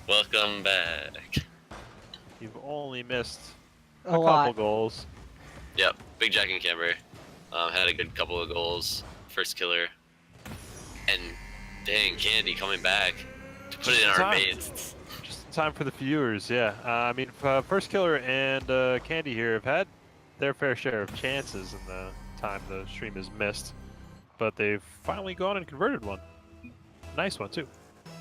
Welcome back. You've only missed A couple lot. goals. Yep, Big Jack and Camber had a good couple of goals. First killer. And dang, Candy coming back to put it in our Time. mates. Just in time for the viewers, yeah. I mean, First Killer and Candy here have had their fair share of chances in the time the stream has missed, but they've finally gone and converted one. Nice one, too.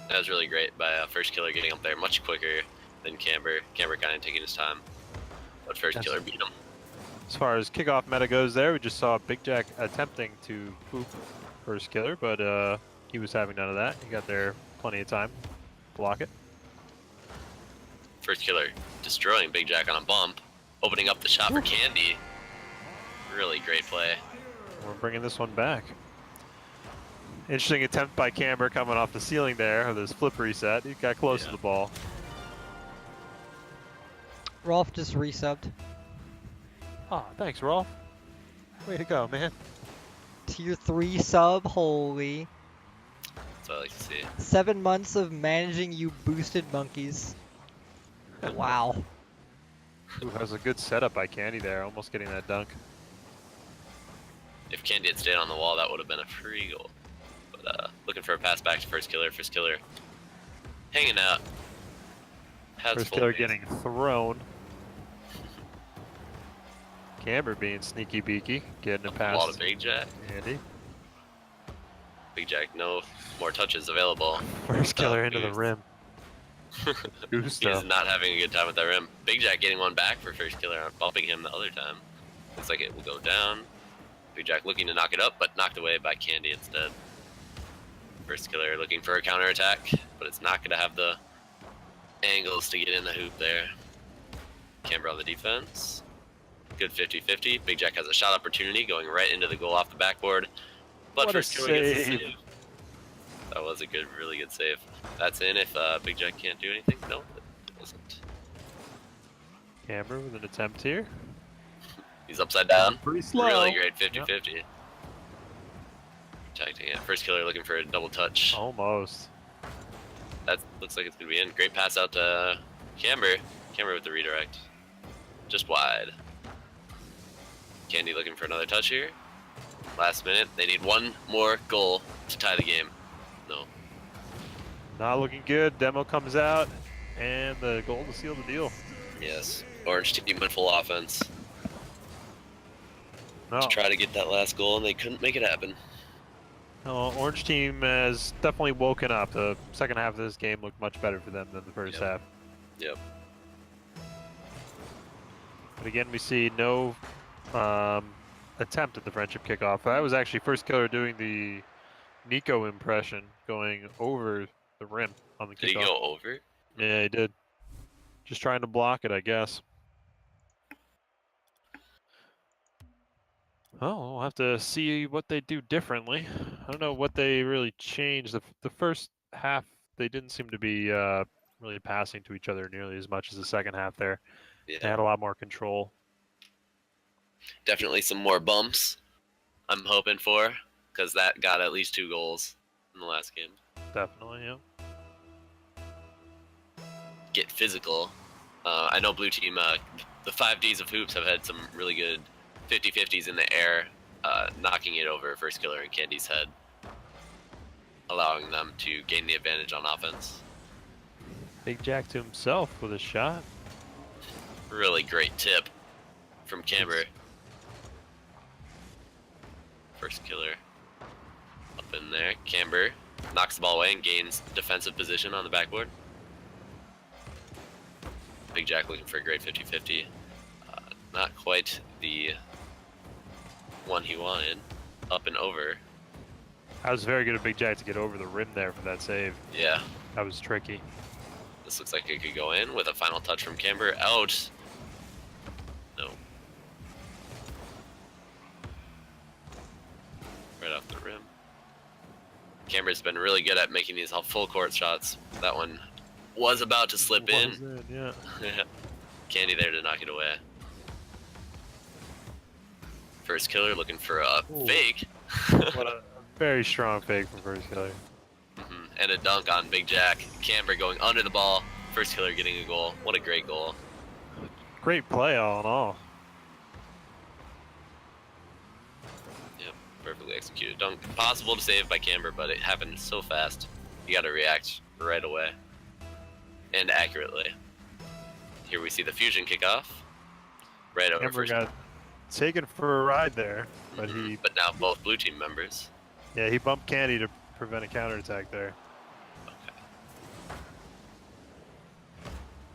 That was really great by First Killer getting up there much quicker than Camber. Camber kind of taking his time, but First Killer beat him. As far as kickoff meta goes there, we just saw Big Jack attempting to poop First Killer, but he was having none of that. He got there plenty of time. Block it. First Killer destroying Big Jack on a bump, opening up the shot for Candy. Really great play. We're bringing this one back. Interesting attempt by Camber coming off the ceiling there with his flip reset. He got close to the ball. Rolf just resubbed. Ah, thanks, Rolf. Way to go, man. Tier 3 sub, holy. That's what I like to see. 7 months of managing you boosted monkeys. Wow. Ooh, that was a good setup by Candy there, almost getting that dunk. If Candy had stayed on the wall, that would have been a free goal. But looking for a pass back to First Killer. First Killer hanging out. Has First full Killer base. getting thrown. Camber being sneaky beaky, getting it A lot of past Big Jack. Andy. Big Jack, no more touches available. First Killer into the Goose. rim. Gusto. He's not having a good time with that rim. Big Jack getting one back for First Killer, bumping him the other time. Looks like it will go down. Big Jack looking to knock it up, but knocked away by Candy instead. First Killer looking for a counterattack, but it's not going to have the angles to get in the hoop there. Camber on the defense. Good 50-50. Big Jack has a shot opportunity going right into the goal off the backboard. But What a First Killer gets the save. save. That was a good, really good save. That's in if Big Jack can't do anything. No, it wasn't. Camber with an attempt here. He's upside down. Pretty slow. Really great 50-50. Protecting it. First Killer looking for a double touch. Almost. That looks like it's going to be in. Great pass out to Camber. Camber with the redirect. Just wide. Candy looking for another touch here. Last minute. They need one more goal to tie the game. No. Not looking good. Demo comes out, and the goal to seal the deal. Yes. Orange team went full offense No. to try to get that last goal, and they couldn't make it happen. No, Orange team has definitely woken up. The second half of this game looked much better for them than the first half. Yep. But again, we see no attempt at the friendship kickoff. That was actually First Killer doing the Nico impression, going over the rim on the kickoff. Did he go over? Yeah, he did. Just trying to block it, I guess. Oh, we'll have to see what they do differently. I don't know what they really changed. The first half, they didn't seem to be really passing to each other nearly as much as the second half there. They Yeah. had a lot more control. Definitely some more bumps, I'm hoping for, because that got at least 2 goals in the last game. Definitely, yeah. Get physical. I know Blue Team, the 5Ds of Hoops have had some really good 50-50s in the air, knocking it over First Killer and Candy's head, allowing them to gain the advantage on offense. Big Jack to himself with a shot. Really great tip from Camber. First Killer up in there. Camber knocks the ball away and gains defensive position on the backboard. Big Jack looking for a great 50-50. Not quite the one he wanted. Up and over. That was very good of Big Jack to get over the rim there for that save. Yeah, That was tricky. this looks like it could go in with a final touch from Camber. Out. No. Right off the rim. Camber's been really good at making these full court shots. That one was about to slip in. Was it? Yeah. Candy there to knock it away. First Killer looking for a Ooh. fake. What a very strong fake from First Killer. And a dunk on Big Jack. Camber going under the ball, First killer getting a goal. What a great goal. Great play, all in all. Yep, perfectly executed. Possible to save by Camber, but it happened so fast. You got to react right away and accurately. Here we see the fusion kickoff. Right over Camber first. got taken for a ride there, but But now both blue team members. yeah, he bumped Candy to prevent a counterattack there. Okay.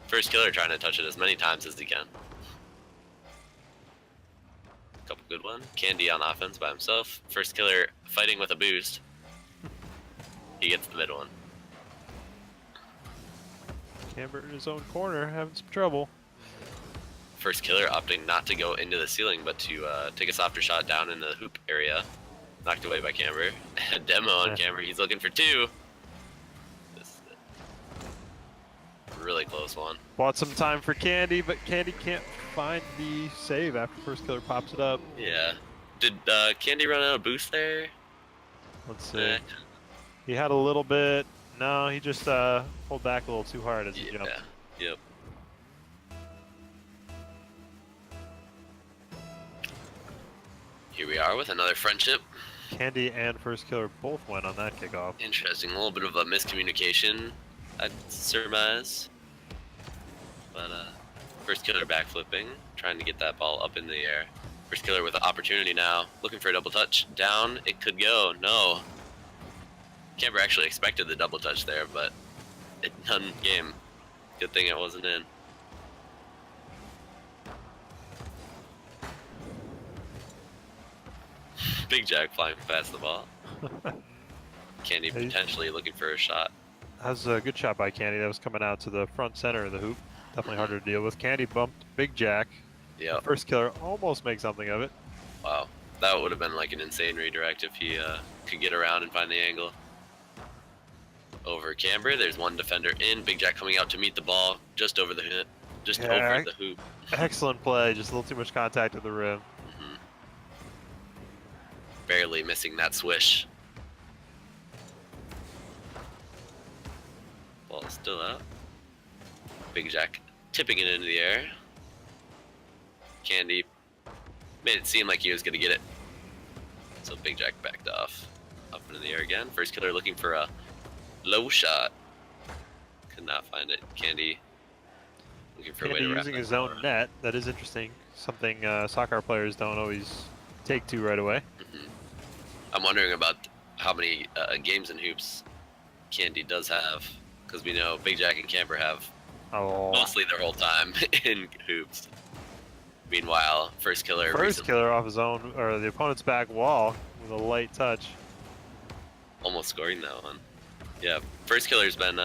First killer trying to touch it as many times as he can. Couple good one. Candy on offense by himself. First killer fighting with a boost. He gets the mid one. Camber in his own corner, having some trouble. First killer opting not to go into the ceiling, but to take a softer shot down in the hoop area. Knocked away by Camber. Demo on Camber. He's looking for two. This is a really close one. Bought some time for Candy, but Candy can't find the save after first killer pops it up. Yeah. Did Candy run out of boost there? Let's see. He had a little bit. No, he just pulled back a little too hard as he jumped. Yep. Here we are with another friendship. Candy and first killer both went on that kickoff. Interesting. A little bit of a miscommunication, I'd surmise. But first killer backflipping, trying to get that ball up in the air. First killer with an opportunity now, looking for a double touch. Down, it could go. No. Camber actually expected the double touch there, but it done game. Good thing it wasn't in. Big Jack flying past the ball. Candy potentially looking for a shot. That was a good shot by Candy. That was coming out to the front center of the hoop. Definitely harder to deal with. Candy bumped Big Jack. Yeah. First killer almost makes something of it. Wow. That would have been like an insane redirect if he could get around and find the angle. Over Camber, there's one defender in. Big Jack coming out to meet the ball just over the hoop. Just over the hoop. Excellent play. Just a little too much contact with the rim. Barely missing that swish. Ball still out. Big Jack tipping it into the air. Candy made it seem like he was going to get it. So Big Jack backed off. Up into the air again. First killer looking for a low shot. Could not find it. Candy looking for a way to wrap using that his own ball. net. That is interesting. Something soccer players don't always take to right away. I'm wondering about how many games in hoops Candy does have, because we know Big Jack and Camber have mostly their whole time in hoops. Meanwhile, first killer killer off his own or the opponent's back wall with a light touch. Almost scoring that one. Yeah, first killer's been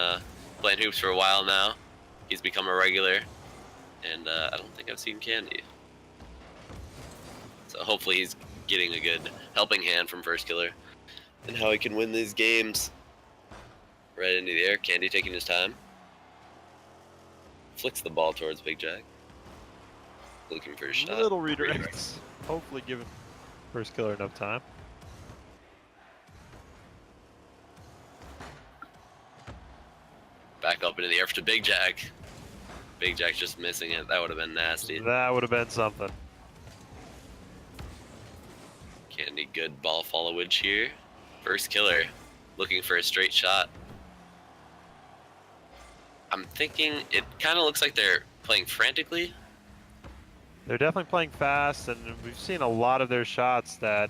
playing hoops for a while now. He's become a regular, and I don't think I've seen Candy. So hopefully he's getting a good helping hand from first killer and how he can win these games. Right into the air. Candy taking his time. Flicks the ball towards Big Jack. Looking for a shot. Little redirects. Hopefully giving first killer enough time. Back up into the air to Big Jack. Big Jack just missing it. That would have been nasty. That would have been something. Candy, good ball followage here. First killer looking for a straight shot. I'm thinking it kind of looks like they're playing frantically. They're definitely playing fast, and we've seen a lot of their shots that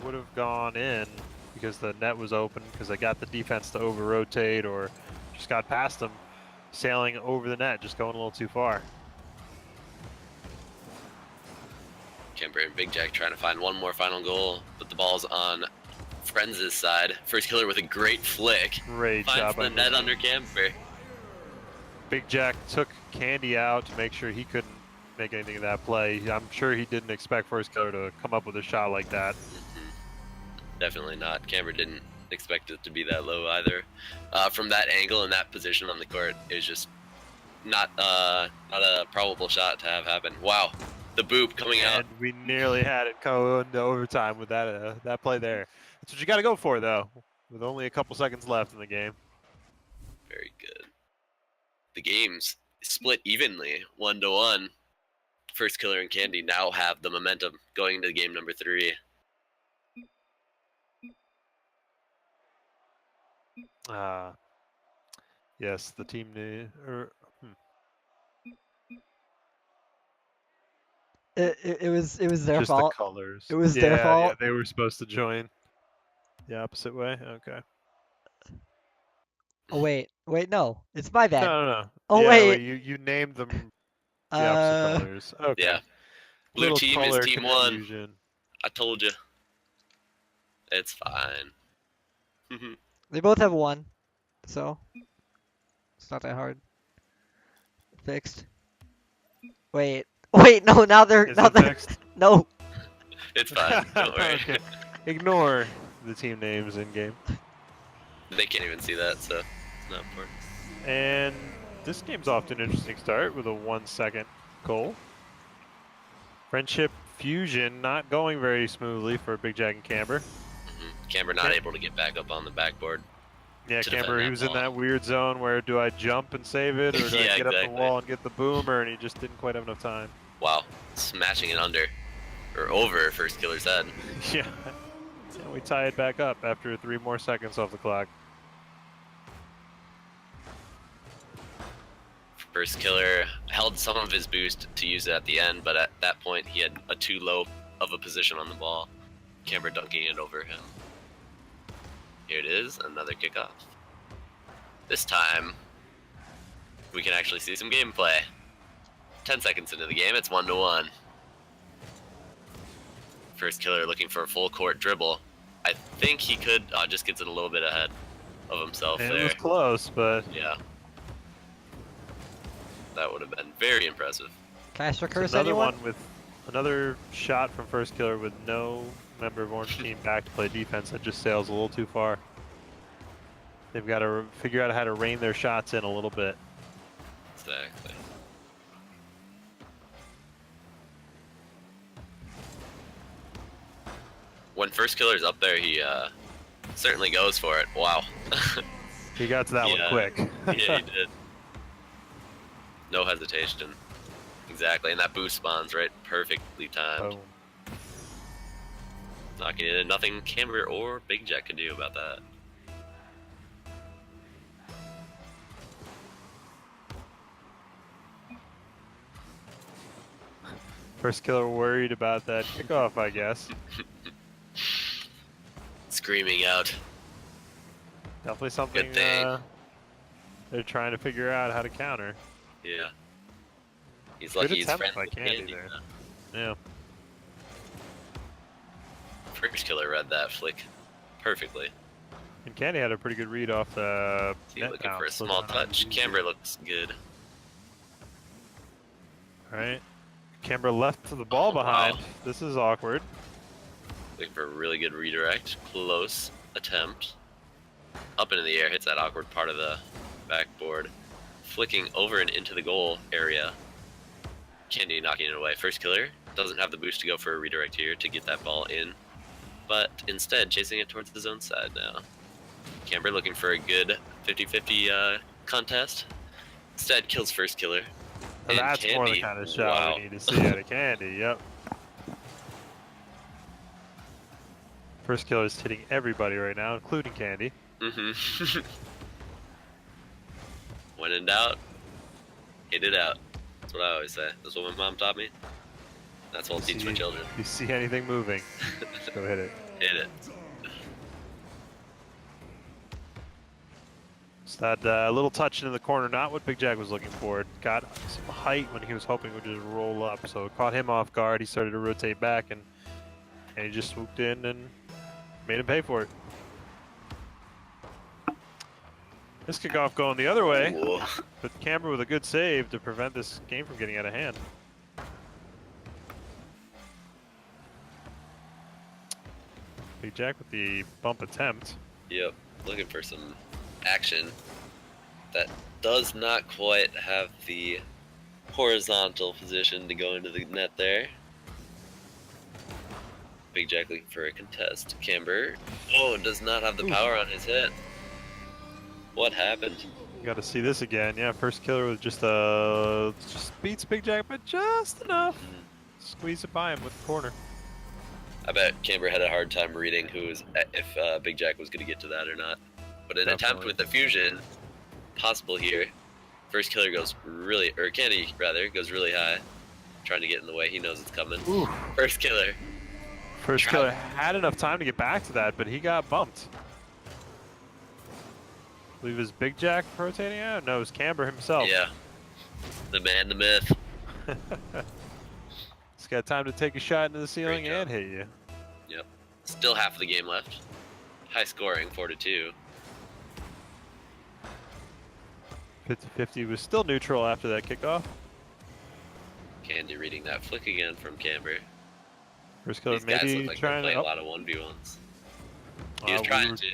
would have gone in because the net was open, because they got the defense to over-rotate or just got past them, sailing over the net, just going a little too far. Camber and Big Jack trying to find one more final goal, but the ball's on Friends' side. First killer with a great flick. Great job. Finds the net under Camber. Big Jack took Candy out to make sure he couldn't make anything of that play. I'm sure he didn't expect first killer to come up with a shot like that. Definitely not. Camber didn't expect it to be that low either. From that angle and that position on the court, it was just not a probable shot to have happen. Wow. The boop coming out. And we nearly had it go into overtime with that play there. That's what you got to go for, though, with only a couple seconds left in the game. Very good. the game's split evenly, 1-1. First Killer and Candy now have the momentum going into game number 3. Yes, the team name. It was their Just fault. the colors. It was yeah, their Yeah, fault. they were supposed to join the opposite way. Okay. Oh wait, no, it's my bad. No, no, no. Oh yeah, wait. you named them the opposite colors. Okay. Yeah. Blue Little team is color team 1. confusion. I told you. It's fine. They both have 1, so it's not that hard. Fixed. Wait, no, now they're Is now it they're fixed? no. It's fine. Don't worry. Okay. Ignore the team names in game. They can't even see that, so it's not important. And this game's off to an interesting start with a 1-second goal. Friendship Fusion not going very smoothly for Big Jack and Camber. Camber not able to get back up on the backboard. Yeah, To defend Camber, he that was in ball. that weird zone where do I jump and save it, or do Yeah, I get up the exactly. wall and get the boomer, and he just didn't quite have enough time. Wow. Smashing it under. Or over First Killer's head. Yeah. And we tie it back up after 3 more seconds off the clock. First Killer held some of his boost to use it at the end, but at that point he had a too low of a position on the ball. Camber dunking it over him. Here it is, another kickoff. This time, we can actually see some gameplay. 10 seconds into the game, it's 1-1. First Killer looking for a full court dribble. I think he could, just gets it a little bit ahead of himself And there. it was close, but Yeah. That would have been very impressive. Cash or curse another anyone? one with another shot from First Killer with no member of Orange Team back to play defense. That just sails a little too far. They've got to figure out how to rein their shots in a little bit. Exactly. When First Killer's up there, he certainly goes for it. Wow. He got to that one Yeah. quick. Yeah, he did. No hesitation. Exactly, and that boost spawns right perfectly timed. Boom. Knocking it in. Nothing Camber or Big Jack can do about that. First Killer worried about that kickoff, I guess. Screaming out. Definitely something Good thing. they're trying to figure out how to counter. Yeah. He's Good lucky he's attempt friends by with Candy Candy. there. now. Yeah. First Killer read that flick perfectly. And Candy had a pretty good read off the He's net looking for a bounce. small touch. Camber looks good. Alright. Camber left to the ball behind. Wow. This is awkward. Looking for a really good redirect. Close attempt. Up into the air, hits that awkward part of the backboard. Flicking over and into the goal area. Candy knocking it away. First Killer doesn't have the boost to go for a redirect here to get that ball in, but instead chasing it towards the zone side now. Camber looking for a good 50-50 contest. Instead kills First Killer. So And that's more the Candy, kind of shot wow. we need to see out of Candy, yep. First Killer's hitting everybody right now, including Candy. Mm-hmm. When in doubt, hit it out. That's what I always say. That's what my mom taught me. That's what I'll teach my children. If you see anything moving, just go hit it. Hit it. Just that little touch into the corner, not what Big Jack was looking for. Got some height when he was hoping would just roll up, so it caught him off guard. He started to rotate back, and he just swooped in and made him pay for it. This kickoff going the other way, Whoa. but Camber with a good save to prevent this game from getting out of hand. Big Jack with the bump attempt. Yep. Looking for some action that does not quite have the horizontal position to go into the net there. Big Jack looking for a contest. Camber, oh, does not have the power on his hit. What happened? Got to see this again. Yeah, first killer with just beats Big Jack, but just enough. Squeeze it by him with the corner. I bet Camber had a hard time reading if Big Jack was going to get to that or not. But an attempt Definitely. with the fusion, possible here. First killer goes really, or Candy rather, goes really high, trying to get in the way. He knows it's coming. Ooh. First killer. First killer had enough time to get back to that, but he got bumped. I believe it was Big Jack rotating out? No, it was Camber himself. Yeah. The man, the myth. He's got time to take a shot into the ceiling Great job. and hit you. Yep. Still half of the game left. High scoring, 4-2. 50-50 was still neutral after that kickoff. Candy reading that flick again from Camber. First killer These guys maybe look like trying they play to. a lot of 1v1s. He was we trying were- to.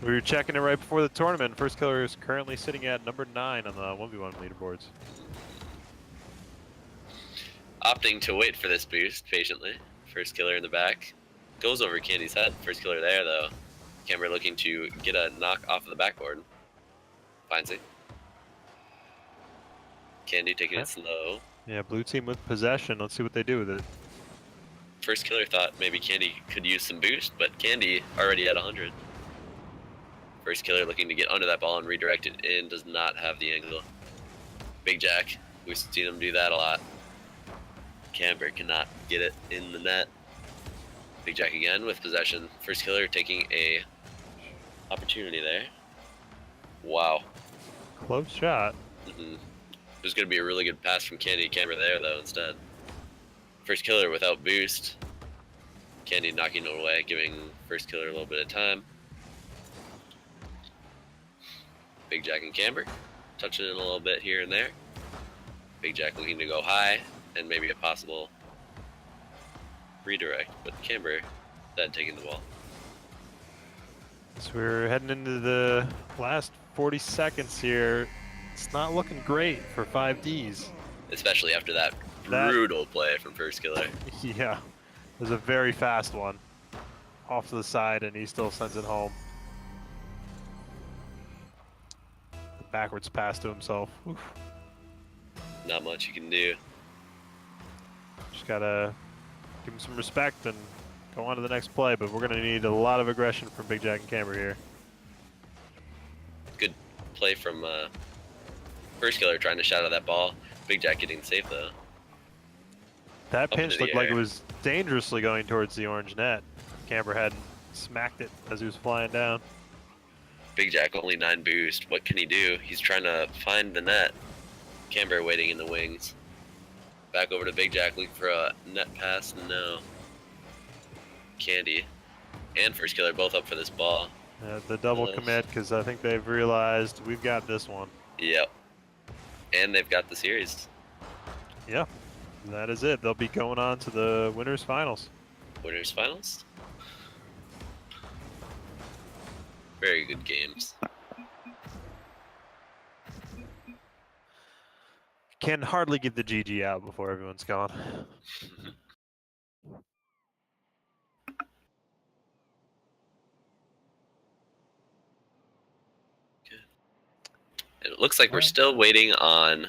We were checking it right before the tournament. First killer is currently sitting at number 9 on the 1v1 leaderboards. Opting to wait for this boost patiently. First killer in the back. Goes over Candy's head. First killer there though. Camber looking to get a knock off of the backboard. Finds it. Candy taking it slow. Yeah, blue team with possession. Let's see what they do with it. First killer thought maybe Candy could use some boost, but Candy already at 100. First killer looking to get under that ball and redirect it in, does not have the angle. Big Jack, we've seen him do that a lot. Camber cannot get it in the net. Big Jack again with possession. First killer taking a opportunity there. Wow. Close shot. There's going to be a really good pass from Candy. Camber there though instead. First killer without boost. Candy knocking it away, giving first killer a little bit of time. Big Jack and Camber touching it a little bit here and there. Big Jack looking to go high and maybe a possible redirect, but Camber then taking the ball. So we're heading into the last 40 seconds here. It's not looking great for 5Ds. Especially after that brutal play from first killer. Yeah, it was a very fast one. Off to the side, and he still sends it home. The backwards pass to himself. Oof. Not much you can do. Just gotta give him some respect and go on to the next play, but we're gonna need a lot of aggression from Big Jack and Camber here. Good play from first killer trying to shot out that ball. Big Jack getting safe though. That Up into pinch the looked like it air. was dangerously going towards the orange net. Camber hadn't smacked it as he was flying down. Big Jack only 9 boost. What can he do? He's trying to find the net. Camber waiting in the wings. Back over to Big Jack looking for a net pass. No. Candy and first killer both up for this ball. The double Nice. commit, because I think they've realized we've got this one. Yep. And they've got the series. Yeah, that is it. They'll be going on to the winners finals. Winners finals. Very good games. Can hardly get the GG out before everyone's gone. And it looks like we're still waiting on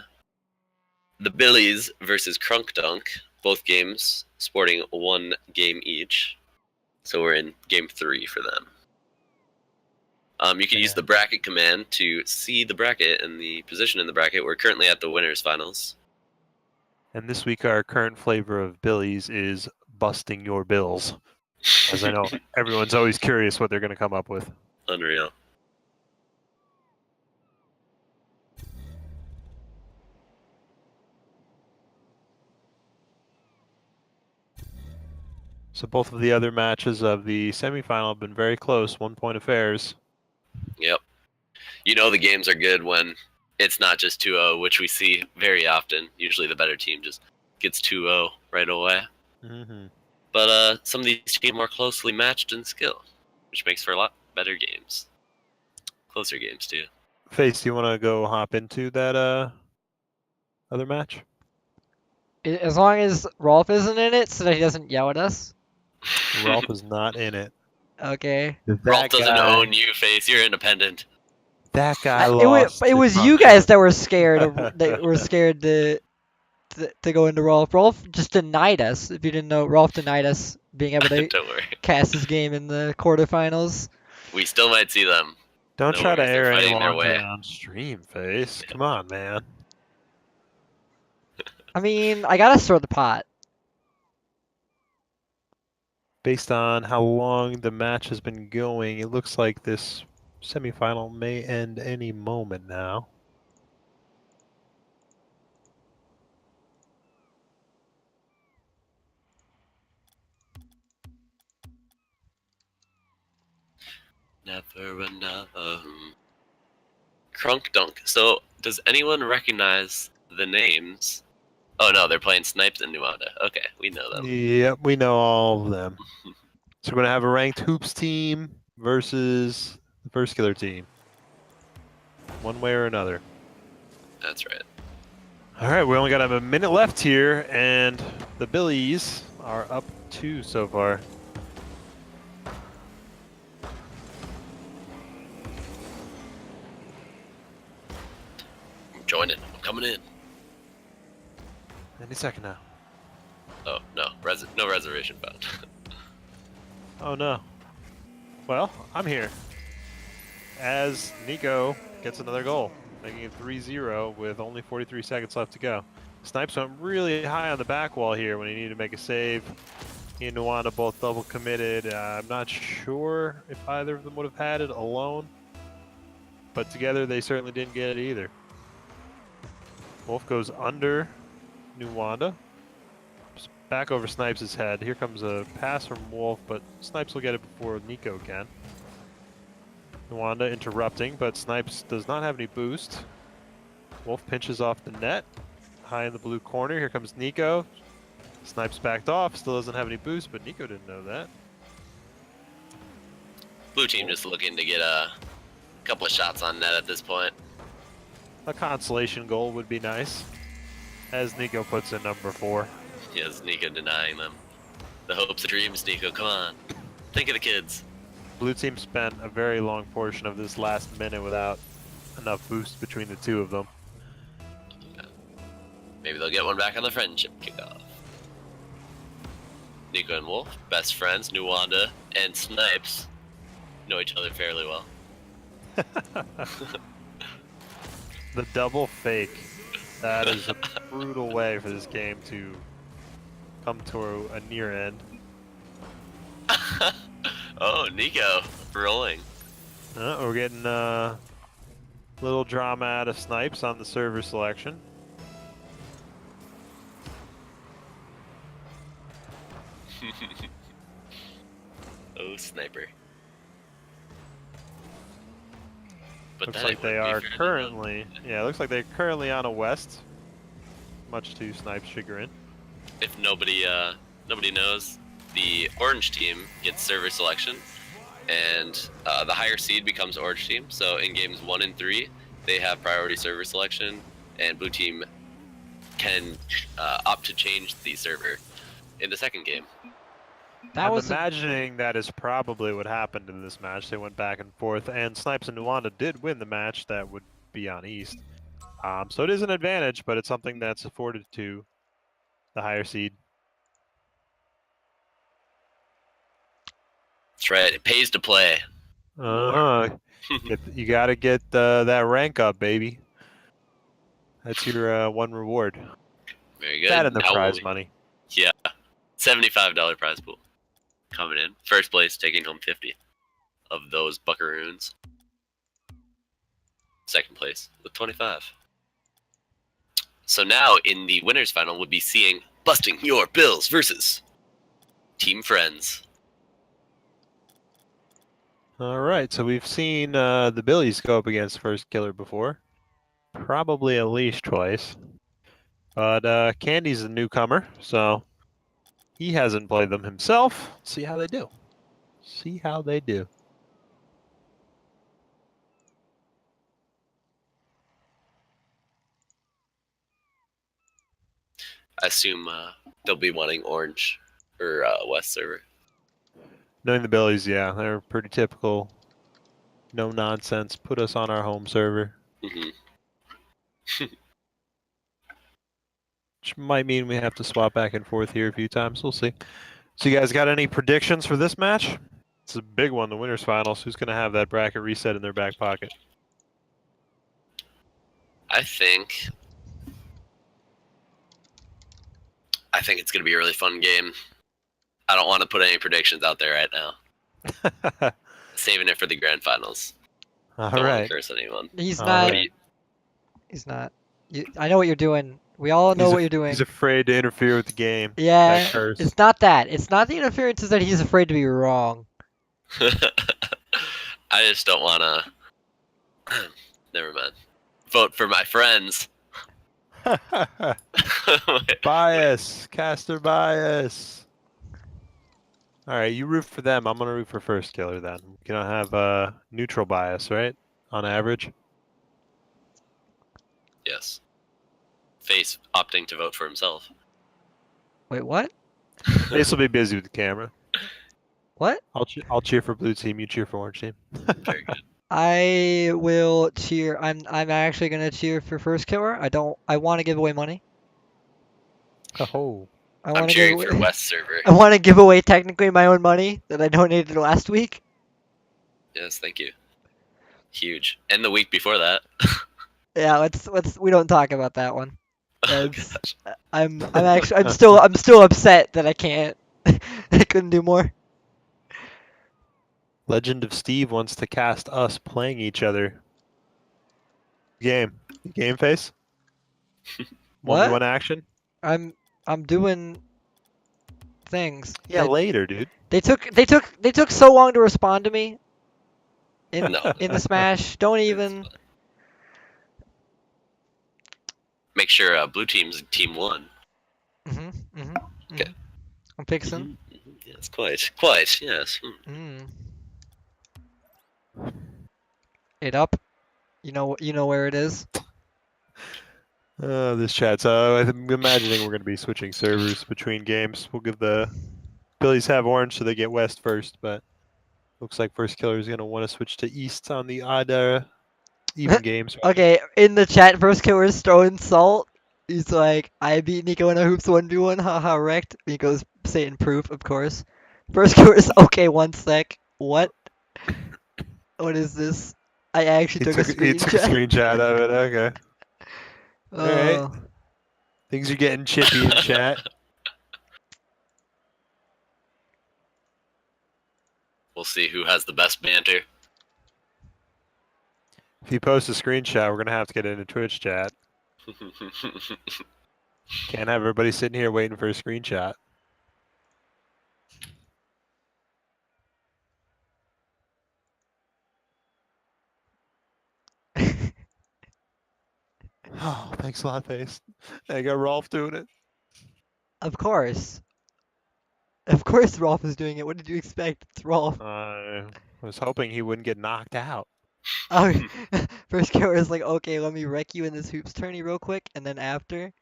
the Billies versus Crunk Dunk. Both games sporting 1 game each. So we're in game 3 for them. You can use the bracket command to see the bracket and the position in the bracket. We're currently at the winners finals. And this week, our current flavor of Billy's is busting your bills. As I know, everyone's always curious what they're going to come up with. Unreal. So both of the other matches of the semifinal have been very close, 1 point affairs. Yep. You know the games are good when it's not just 2-0, which we see very often. Usually the better team just gets 2-0 right away. Mm-hmm. But some of these teams are more closely matched in skill, which makes for a lot better games. Closer games, too. Face, do you want to go hop into that other match? As long as Rolf isn't in it, so that he doesn't yell at us. Ralph is not in it. Okay. Rolf doesn't own you, Face. You're independent. That guy It lost. it to was you Crunch. guys that were scared that were scared to go into Rolf. Rolf just denied us. If you didn't know, Rolf denied us being able to Don't worry. cast this game in the quarterfinals. We still might see them. Don't No try to worries, they're air any fighting their laundry way. on stream, Face. Come on, man. I mean, I gotta stir the pot. Based on how long the match has been going, it looks like this semifinal may end any moment now. Never another. Crunk Dunk. So, does anyone recognize the names? Oh no, they're playing Snipes and Nuanda. Okay, we know them. Yep, we know all of them. So we're going to have a ranked hoops team versus the first killer team. One way or another. That's right. All right, we only got a minute left here, and the Billies are up 2 so far. I'm joining. I'm coming in. Any second now. Oh no, no reservation found. Oh no. Well, I'm here. As Nico gets another goal, making it 3-0 with only 43 seconds left to go. Snipes went really high on the back wall here when he needed to make a save. He and Nuanda both double committed. I'm not sure if either of them would have had it alone, but together they certainly didn't get it either. Wolf goes under Nuanda. Back over Snipes' head. Here comes a pass from Wolf, but Snipes will get it before Nico can. Nuanda interrupting, but Snipes does not have any boost. Wolf pinches off the net. High in the blue corner. Here comes Nico. Snipes backed off. Still doesn't have any boost, but Nico didn't know that. Blue team just looking to get a couple of shots on net at this point. A consolation goal would be nice. As Nico puts in number 4. Yes, Nico denying them. The hopes and dreams, Nico, come on. Think of the kids. Blue team spent a very long portion of this last minute without enough boost between the two of them. Maybe they'll get one back on the friendship kickoff. Nico and Wolf, best friends, Nuanda and Snipes, know each other fairly well. The double fake. That is a brutal way for this game to come to a near end. Oh, Nico, rolling. We're getting a little drama out of Snipes on the server selection. Oh, sniper. But Looks that like ain't they what are Beefer did. currently, yeah, looks like they're currently on a west, much to Snipes' chagrin. If nobody knows, the orange team gets server selection, and the higher seed becomes orange team. So in games 1 and 3, they have priority server selection, and blue team can opt to change the server in the second game. That I'm was imagining that is probably what happened in this match. They went back and forth, and Snipes and Nuanda did win the match. That would be on East. So it is an advantage, but it's something that's afforded to the higher seed. That's right. It pays to play. You got to get that rank up, baby. That's your one reward. Very good. That and the Now prize we'll- money. Yeah, $75 prize pool coming in. First place taking home 50 of those buckaroons. Second place with 25. So now in the winners final, we'll be seeing Busting Your Bills versus Team Friends. All right, so we've seen the Billies go up against First Killer before. Probably at least twice. But Candy's a newcomer, so he hasn't played them himself. See how they do. See how they do. I assume they'll be wanting orange or west server. Knowing the Billies, yeah, they're pretty typical No nonsense. Put us on our home server. Hmm. Which might mean we have to swap back and forth here a few times. We'll see. So you guys got any predictions for this match? It's a big one, the winners finals. Who's going to have that bracket reset in their back pocket? I think it's gonna be a really fun game. I don't want to put any predictions out there right now. Saving it for the grand finals. All Don't want right. to curse anyone. He's All not. right. He's not. I know what you're doing. We all know what you're doing. He's afraid to interfere with the game. Yeah, That curse. it's not that. It's not the interference. It's that he's afraid to be wrong. I just don't want to. Never mind. Vote for my friends. Bias. Caster bias. All right, you root for them. I'm going to root for First Killer then. You don't have neutral bias, right? On average? Yes. Face opting to vote for himself. Wait, what? Face will be busy with the camera. What? I'll cheer for blue team. You cheer for orange team. Very good. I will cheer. I'm actually gonna cheer for First Killer. I want to give away money. Oh. I I'm want to give cheering away. for West server. I want to give away technically my own money that I donated last week. Yes, thank you. Huge. And the week before that. Yeah, let's we don't talk about that one. Oh, That's, gosh. I'm still upset that I can't. I couldn't do more. Legend of Steve wants to cast us playing each other. Game face? What? 1v1 action? I'm doing things. Yeah, that- later, dude. They took so long to respond to me. In No. in the Smash, don't It's even. fine. Make sure blue team's team 1. Okay. I'm fixing. Yes, quite, yes. It up. You know where it is. This chat. So I'm imagining we're going to be switching servers between games. We'll give the Phillies have orange so they get west first, but looks like First Killer is going to want to switch to east on the odd even games. Okay, in the chat, First Killer is throwing salt. He's like, I beat Nico in a hoops 1v1, haha, wrecked. Nico's Satan proof, of course. First Killer is okay, 1 sec. What? What is this? I actually took a He took a screenshot. screenshot of it. Okay. Alright. Oh. Things are getting chippy in chat. We'll see who has the best banter. If you post a screenshot, we're going to have to get into Twitch chat. Can't have everybody sitting here waiting for a screenshot. Oh, thanks a lot, Face. I got Rolf doing it. Of course. Of course Rolf is doing it. What did you expect? It's Rolf. I was hoping he wouldn't get knocked out. Oh, First Killer is like, okay, let me wreck you in this hoops tourney real quick, and then after.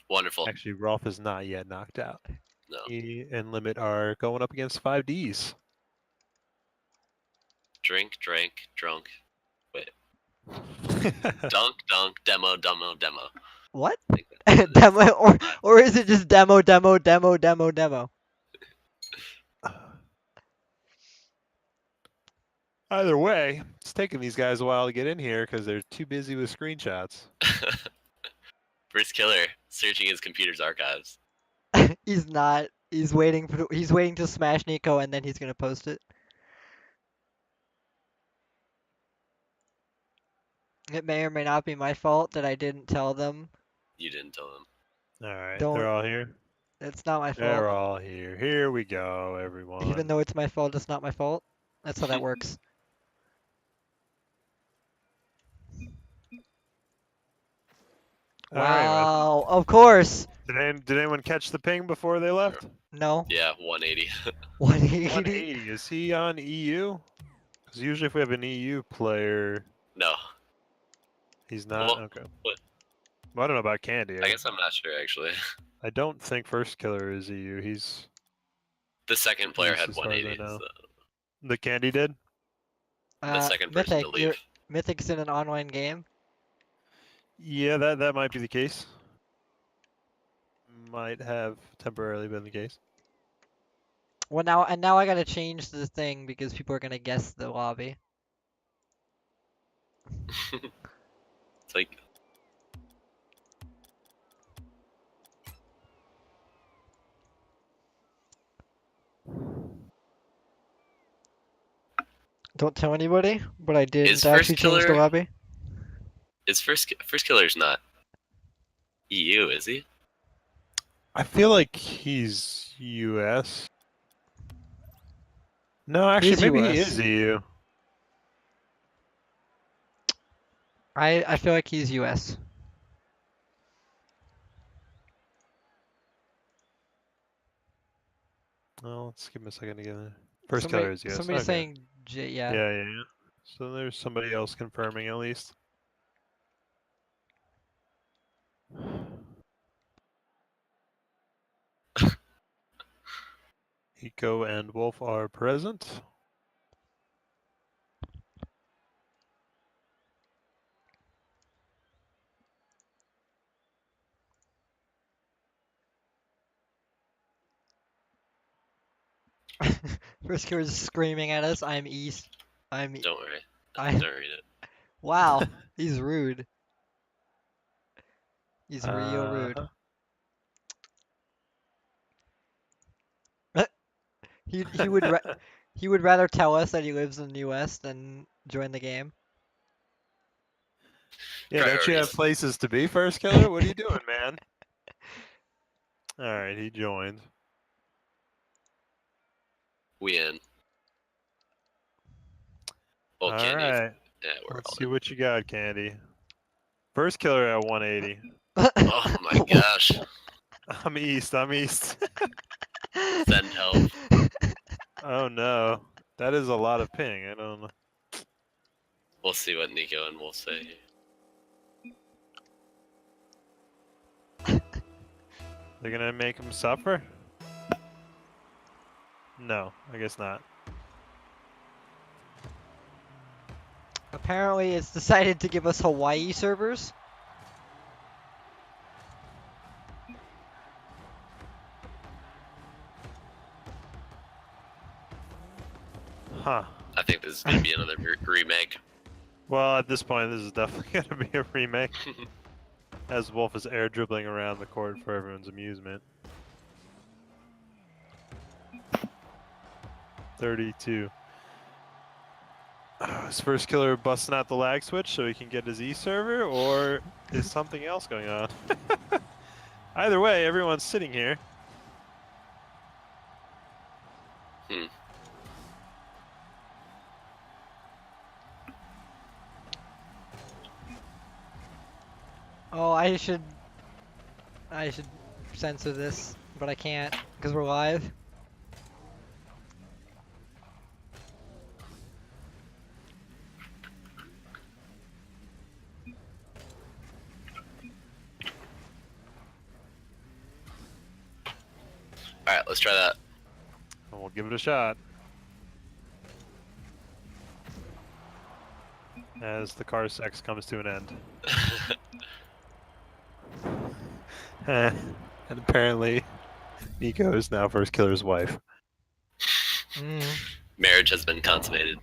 Wonderful. Actually, Rolf is not yet knocked out. No. He and Limit are going up against 5Ds. Drink, drunk. Wait. Dunk, demo. What? I think that's it. Demo, or is it just demo? Either way, it's taking these guys a while to get in here because they're too busy with screenshots. First Killer searching his computer's archives. He's not. He's waiting to smash Nico, and then he's gonna post it. It may or may not be my fault that I didn't tell them. You didn't tell him. Alright, Don't- they're all here. It's not my They're fault. all here. Here we go, everyone. Even though it's my fault, it's not my fault. That's how that works. All right, man. Wow, of course. Did anyone catch the ping before they left? No. Yeah, 180. 180. 180. Is he on EU? Because usually if we have an EU player, No. he's not. Well, okay. what? Well, I don't know about Candy. I guess I'm not sure actually. I don't think First Killer is EU. He's The second player Yes, had as far as I 180. know. So. the Candy did. the second person to leave. Mythic's in an online game. Yeah, that might be the case. Might have temporarily been the case. Well, now I gotta change the thing because people are gonna guess the lobby. It's like, Don't tell anybody, but I didn't Is actually First change the Killer- lobby. is first killer's not EU, is he? I feel like he's US. No, actually, He's maybe US. he is EU. I feel like he's US. Well, let's give him a second to get there. First Somebody, killer is US. somebody's Okay. saying J. Yeah. Yeah. So there's somebody else confirming at least. Eco and Wolf are present. First killer's screaming at us. I'm East. Don't worry. I. Don't read it. Wow, he's rude. He's real rude. He would he would rather tell us that he lives in the US than join the game. Yeah, don't you have Priorities. places to be, first killer? What are you doing, man? Alright, he joined. We in. Well, Candy. Alright, Yeah, we're let's all see in. what you got, Candy. First killer at 180. Oh my gosh. I'm east. Send help. Oh no. That is a lot of ping. I don't know. We'll see what Nico and we'll say. They're gonna make him suffer? No, I guess not. Apparently, it's decided to give us Hawaii servers. Huh. I think this is gonna be another remake. Well, at this point, this is definitely gonna be a remake. As Wolf is air dribbling around the court for everyone's amusement. 32. Is first killer busting out the lag switch so he can get his E server, or is something else going on? Either way, everyone's sitting here. Oh, I should censor this, but I can't because we're live. Alright, let's try that. And we'll give it a shot. As the car sex comes to an end. And apparently, Nico is now first killer's wife. Marriage has been consummated.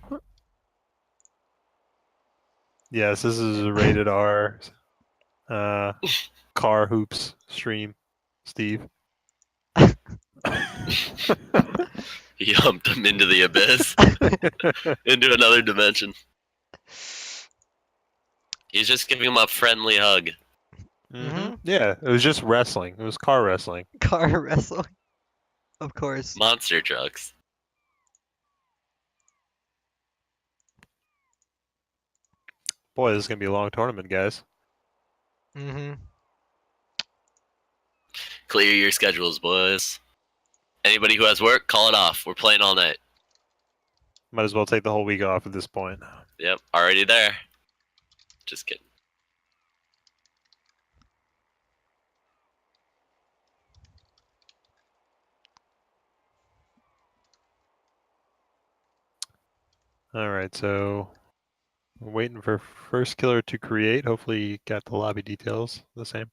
Yes, this is a rated R car hoops stream, Steve. He humped him into the abyss, into another dimension. He's just giving him a friendly hug. Yeah, it was just wrestling. It was car wrestling. Car wrestling, of course. Monster trucks. Boy, this is gonna be a long tournament, guys. Clear your schedules, boys. Anybody who has work, call it off. We're playing all night. Might as well take the whole week off at this point. Yep, already there. Just kidding. All right, so we're waiting for first killer to create. Hopefully, you got the lobby details the same.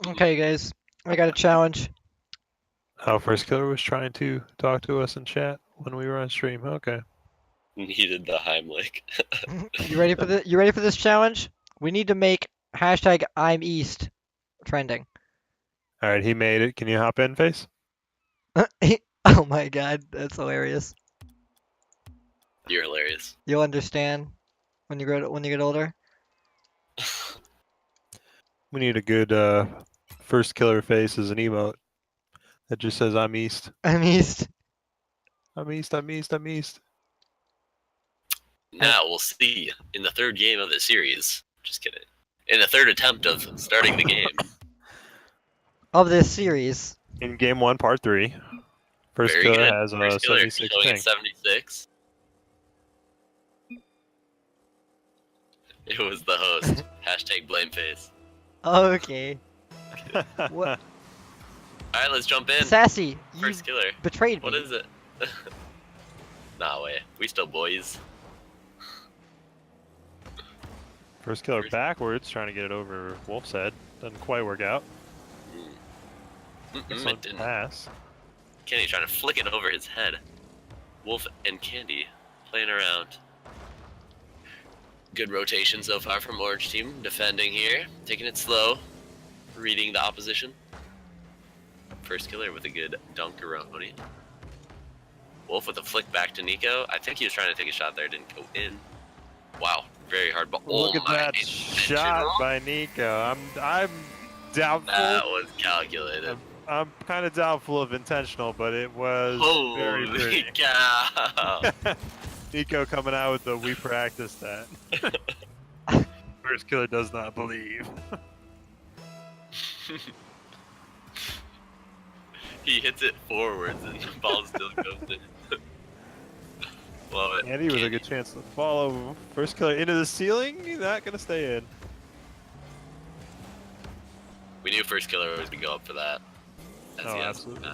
Okay, guys, I got a challenge. Oh, first killer was trying to talk to us in chat when we were on stream. Okay. Needed the Heimlich. You ready for the? You ready for this challenge? We need to make hashtag I'm East trending. All right, he made it. Can you hop in, Face? Oh my god, that's hilarious. You're hilarious. You'll understand when you get older. We need a good first killer face as an emote that just says "I'm East." I'm East. I'm East. I'm East. I'm East. Now we'll see in the third game of the series. Just kidding. In the third attempt of starting the game. Of this series. In game 1, part 3, first Very killer good. has a First killer 76 showing ping. at 76. It was the host. Hashtag blame face. Okay. What? Alright, let's jump in. Sassy, you First killer. betrayed me. What is it? Nah, way. We still boys. First killer backwards, trying to get it over Wolf's head. Doesn't quite work out. This It one didn't. pass. Candy trying to flick it over his head. Wolf and Candy playing around. Good rotation so far from Orange team. Defending here. Taking it slow. Reading the opposition. First killer with a good dunkeroni. Wolf with a flick back to Nico. I think he was trying to take a shot there. Didn't go in. Wow. Very hard ball. Look Oh at my, that shot intentional. by Nico. I'm doubtful. That was calculated. I'm kind of doubtful of intentional, but it was very Holy pretty. cow. Nico coming out with the "we practiced that." First killer does not believe. He hits it forwards and the ball still goes in. Love it. Andy with a good chance to follow first killer into the ceiling. He's not gonna stay in. We knew first killer was gonna go up for that. As Oh, he has absolutely.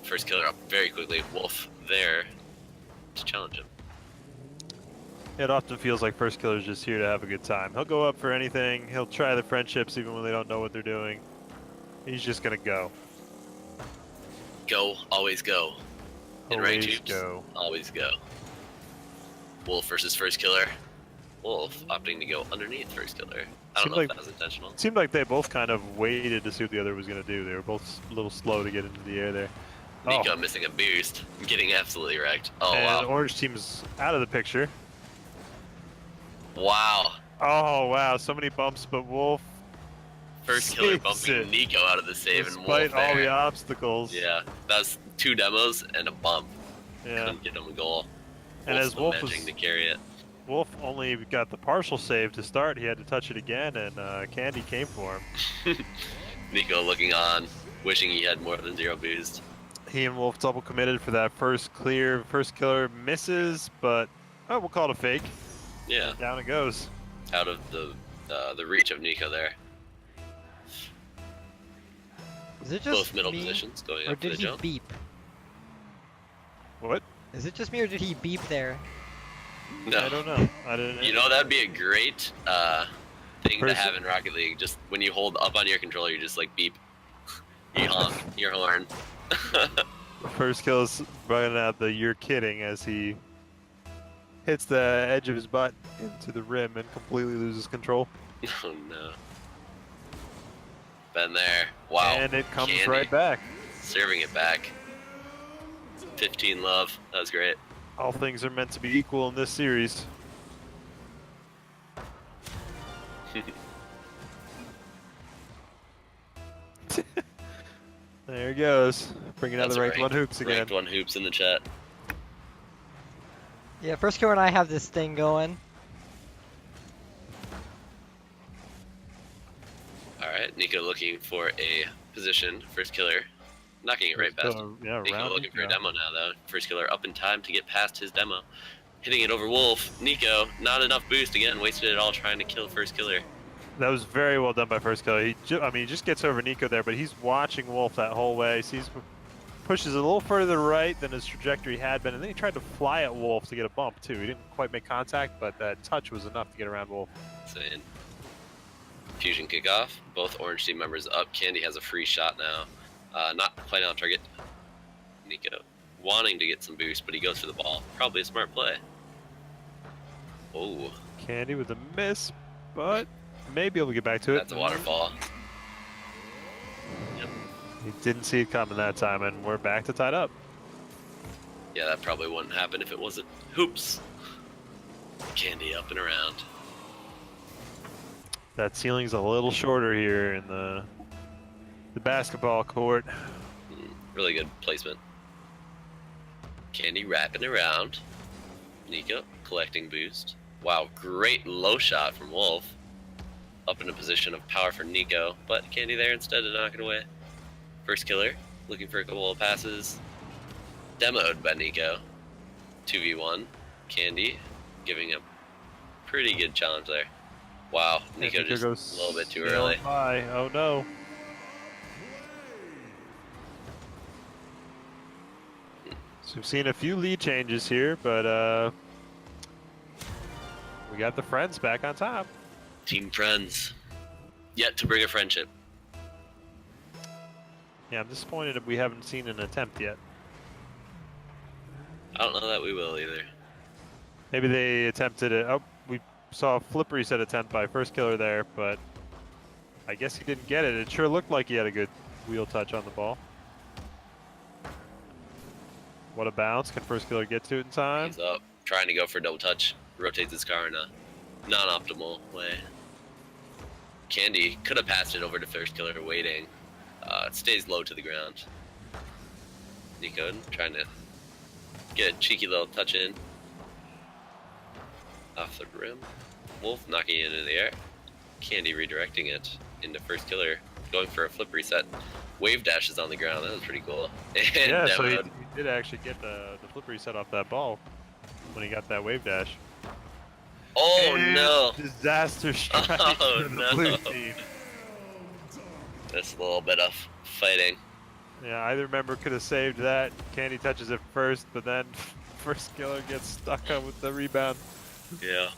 First killer up very quickly. Wolf there to challenge him. It often feels like first killer's just here to have a good time. He'll go up for anything. He'll try the friendships even when they don't know what they're doing. He's just gonna go. Go, always go. In right Always tubes, go. always go. Wolf versus first killer. Wolf opting to go underneath first killer. I don't Seemed know like- if that was intentional. It seemed like they both kind of waited to see what the other was gonna do. They were both a little slow to get into the air there. Nico missing a boost, getting absolutely wrecked. Oh and wow! Orange team's out of the picture. Wow! Oh wow, so many bumps, but Wolf, First killer Saves bumping it. Nico out of the save and Wolf despite all the there. obstacles, Yeah, that's 2 demos and a bump. yeah. Couldn't get him a goal. And Wolf's as Wolf managing was, to carry it. Wolf only got the partial save to start. He had to touch it again, and Candy came for him. Nico looking on, wishing he had more than 0 boost. He and Wolf double committed for that first clear. First killer misses, but we'll call it a fake. Yeah, Down it goes. out of the reach of Nico there. Is it just Both middle me, positions going or up for did the he jump. beep? What? Is it just me, or did he beep there? No. I don't know. I didn't. You know, that'd be a great thing to Person- have in Rocket League. Just when you hold up on your controller, you just like beep. You honk your horn. First kill's running out the "you're kidding" as he hits the edge of his butt into the rim and completely loses control. Oh no. Been there. Wow. And it comes Candy right back. Serving it back. 15 love. That was great. All things are meant to be equal in this series. There he goes, bringing out That's the ranked one hoops again. Ranked 1 hoops in the chat. Yeah, first killer and I have this thing going. Alright, Nico looking for a position. First killer. Knocking it right past him. Yeah, Nico around looking for a Nico. demo now, though. First killer up in time to get past his demo. Hitting it over Wolf. Nico, not enough boost again. Wasted it all trying to kill first killer. That was very well done by first killer. He just gets over Nico there, but he's watching Wolf that whole way. Sees pushes a little further to the right than his trajectory had been, and then he tried to fly at Wolf to get a bump too. He didn't quite make contact, but that touch was enough to get around Wolf. Insane. Fusion kickoff. Both orange team members up. Candy has a free shot now. Not quite on target. Nico wanting to get some boost, but he goes for the ball. Probably a smart play. Oh, Candy with a miss, but may be able to get back to it. that's a waterfall. Yep. He didn't see it coming that time, and we're back to tied up. Yeah, that probably wouldn't happen if it wasn't hoops. Candy up and around. That ceiling's a little shorter here in the basketball court. Really good placement. Candy wrapping around. Nico collecting boost. Wow, great low shot from Wolf. Up in a position of power for Nico, but Candy there instead to knock it away. First killer, looking for a couple of passes. Demoed by Nico. 2v1. Candy giving a pretty good challenge there. Wow, Nico just goes a little bit too sailing early. by. Oh no. So we've seen a few lead changes here, but we got the friends back on top. Team friends. Yet to bring a friendship. Yeah, I'm disappointed that we haven't seen an attempt yet. I don't know that we will either. Maybe they attempted it. Oh, we saw a flip reset attempt by first killer there, but I guess he didn't get it. It sure looked like he had a good wheel touch on the ball. What a bounce. Can first killer get to it in time? He's up, trying to go for a double touch. Rotates his car in a non-optimal way. Candy could have passed it over to first killer waiting. It stays low to the ground. Nico trying to get a cheeky little touch in. Off the rim. Wolf knocking it into the air. Candy redirecting it into first killer. Going for a flip reset. Wave dash is on the ground. That was pretty cool. And Yeah, so he demoed. did actually get the flip reset off that ball when he got that wave dash. Oh And no! Disaster strike Oh, for the no. blue team. That's a little bit of fighting. Yeah, either member could have saved that. Candy touches it first, but then first killer gets stuck on with the rebound. Yeah.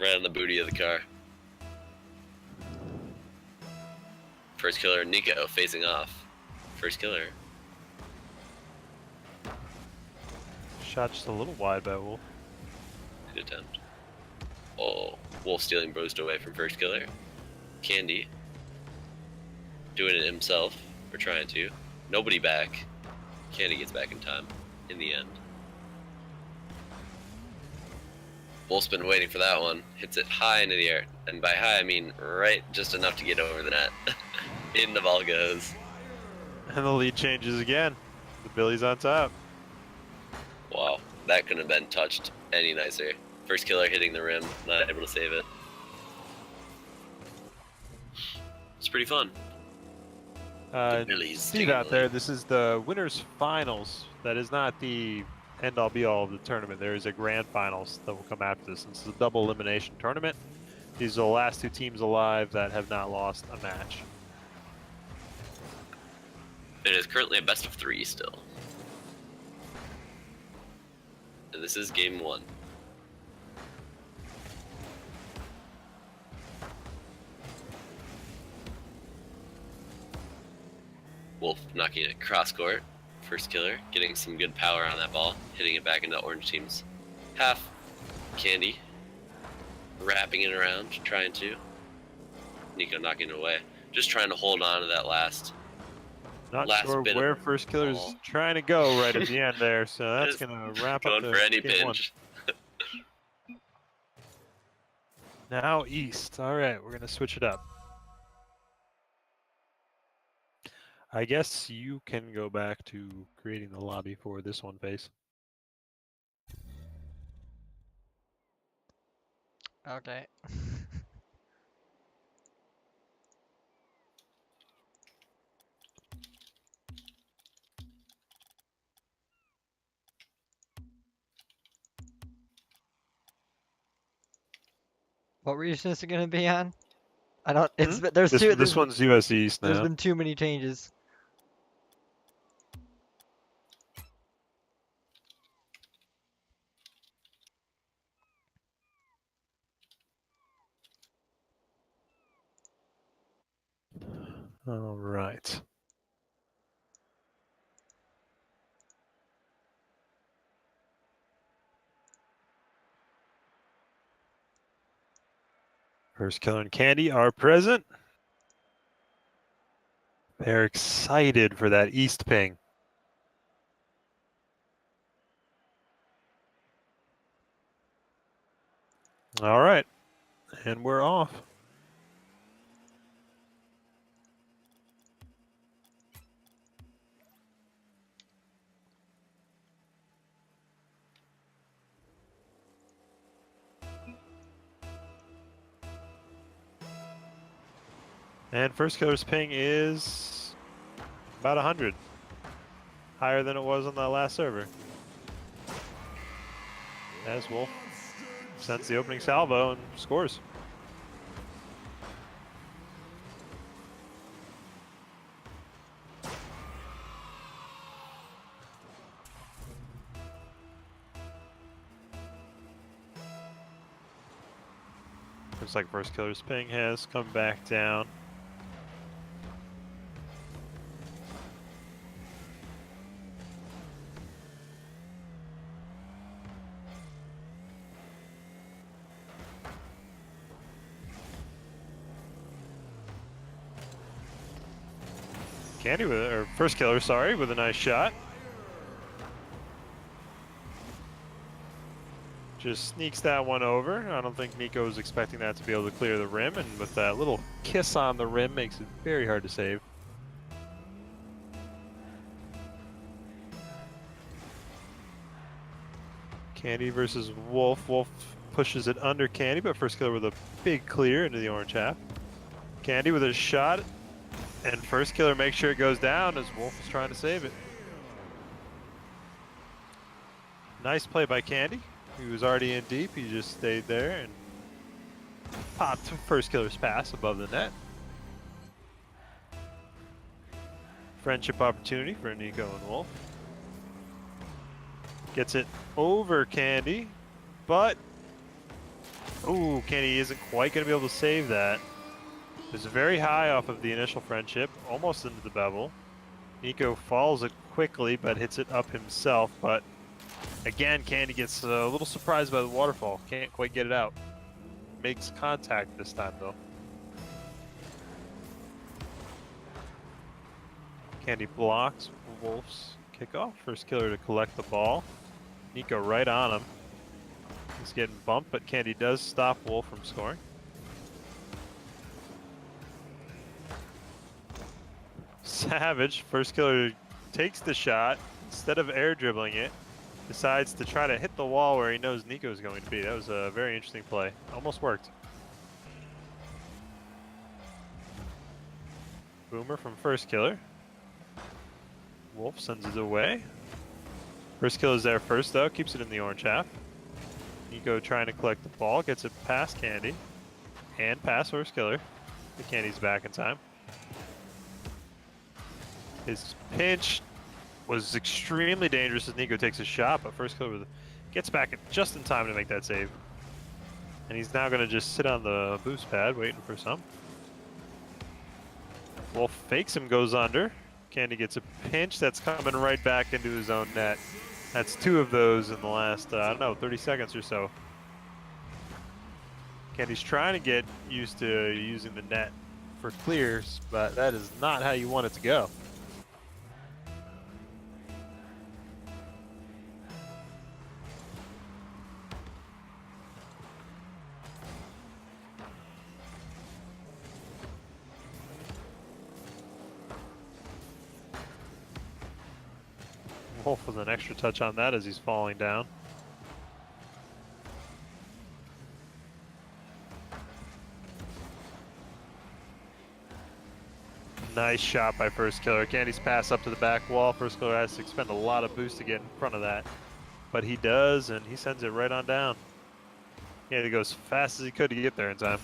Right on the booty of the car. First killer, Nico facing off. First killer. Shot just a little wide by Wolf. Good attempt. Oh, Wolf stealing boost away from first killer. Candy. Doing it himself, or trying to. Nobody back. Candy gets back in time, in the end. Wolf's been waiting for that one. Hits it high into the air. And by high, I mean right just enough to get over the net. In the ball goes. And the lead changes again. The Billy's on top. Wow, that couldn't have been touched any nicer. First killer hitting the rim, not able to save it. It's pretty fun. The Billies Steve taking out the there, lead. this is the winners finals. That is not the end all be all of the tournament. There is a grand finals that will come after this. This is a double elimination tournament. These are the last two teams alive that have not lost a match. It is currently a best of 3 still. And this is game 1. Wolf knocking it cross court. First killer getting some good power on that ball, hitting it back into orange team's half. Candy wrapping it around, trying to. Nico knocking it away. Just trying to hold on to that last. Not Last sure bit of where first killer's ball. trying to go right at the end there, so that's Just going to wrap Going up for the any game one. pinch. Now east. All right, we're going to switch it up. I guess you can go back to creating the lobby for this one, Face. Okay. What region is it gonna be on? I don't. It's there's This, two. this there's, one's US East there's now. been too many changes. All right. First Killer and Candy are present. They're excited for that east ping. All right, and we're off. And First Killer's ping is about 100. Higher than it was on the last server. As Wolf sends the opening salvo and scores. Looks like First Killer's ping has come back down. Candy with or First Killer, sorry, with a nice shot. Just sneaks that one over. I don't think Nico was expecting that to be able to clear the rim, and with that little kiss on the rim, makes it very hard to save. Candy versus Wolf. Wolf pushes it under Candy, but First Killer with a big clear into the orange half. Candy with a shot, and First Killer makes sure it goes down as Wolf is trying to save it. Nice play by Candy. He was already in deep. He just stayed there and popped First Killer's pass above the net. Friendship opportunity for Nico and Wolf. Gets it over Candy, but ooh, Candy isn't quite going to be able to save that. It's very high off of the initial friendship, almost into the bevel. Nico follows it quickly, but hits it up himself. But again, Candy gets a little surprised by the waterfall. Can't quite get it out. Makes contact this time, though. Candy blocks Wolf's kickoff. First Killer to collect the ball. Nico right on him. He's getting bumped, but Candy does stop Wolf from scoring. Savage, First Killer takes the shot. Instead of air dribbling it, decides to try to hit the wall where he knows Nico is going to be. That was a very interesting play. Almost worked. Boomer from First Killer. Wolf sends it away. First Killer's there first, though. Keeps it in the orange half. Nico trying to collect the ball. Gets it past Candy. And past First Killer. The Candy's back in time. His pinch was extremely dangerous as Nico takes a shot, but First Killer gets back just in time to make that save. And he's now going to just sit on the boost pad waiting for some. Wolf fakes him, goes under. Candy gets a pinch that's coming right back into his own net. That's two of those in the last, I don't know, 30 seconds or so. Candy's trying to get used to using the net for clears, but that is not how you want it to go. Wolf with an extra touch on that as he's falling down. Nice shot by First Killer. Candy's pass up to the back wall. First Killer has to expend a lot of boost to get in front of that. But he does, and he sends it right on down. Candy goes as fast as he could to get there in time.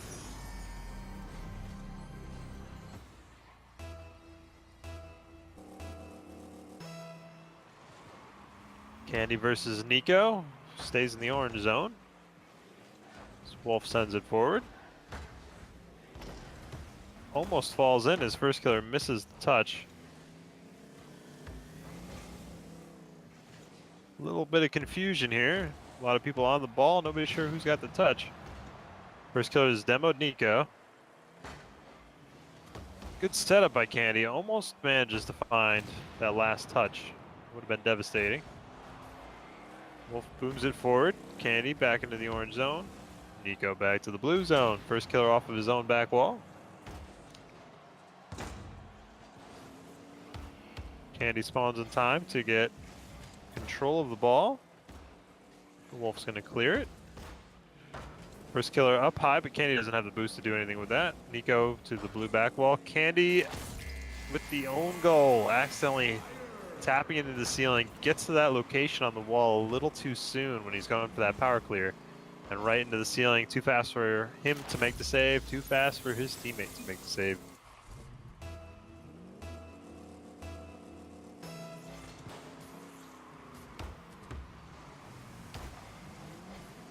Candy versus Nico. Stays in the orange zone. Wolf sends it forward. almost falls in. His first killer misses the touch. A little bit of confusion here. A lot of people on the ball. Nobody's sure who's got the touch. First killer is demoed Nico. Good setup by Candy. Almost manages to find that last touch. Would have been devastating. Wolf booms it forward. Candy back into the orange zone. Nico back to the blue zone. First killer off of his own back wall. Candy spawns in time to get control of the ball. The Wolf's going to clear it. First killer up high, but Candy doesn't have the boost to do anything with that. Nico to the blue back wall. Candy with the own goal, accidentally tapping into the ceiling, gets to that location on the wall a little too soon when he's going for that power clear. And right into the ceiling, too fast for him to make the save, too fast for his teammate to make the save.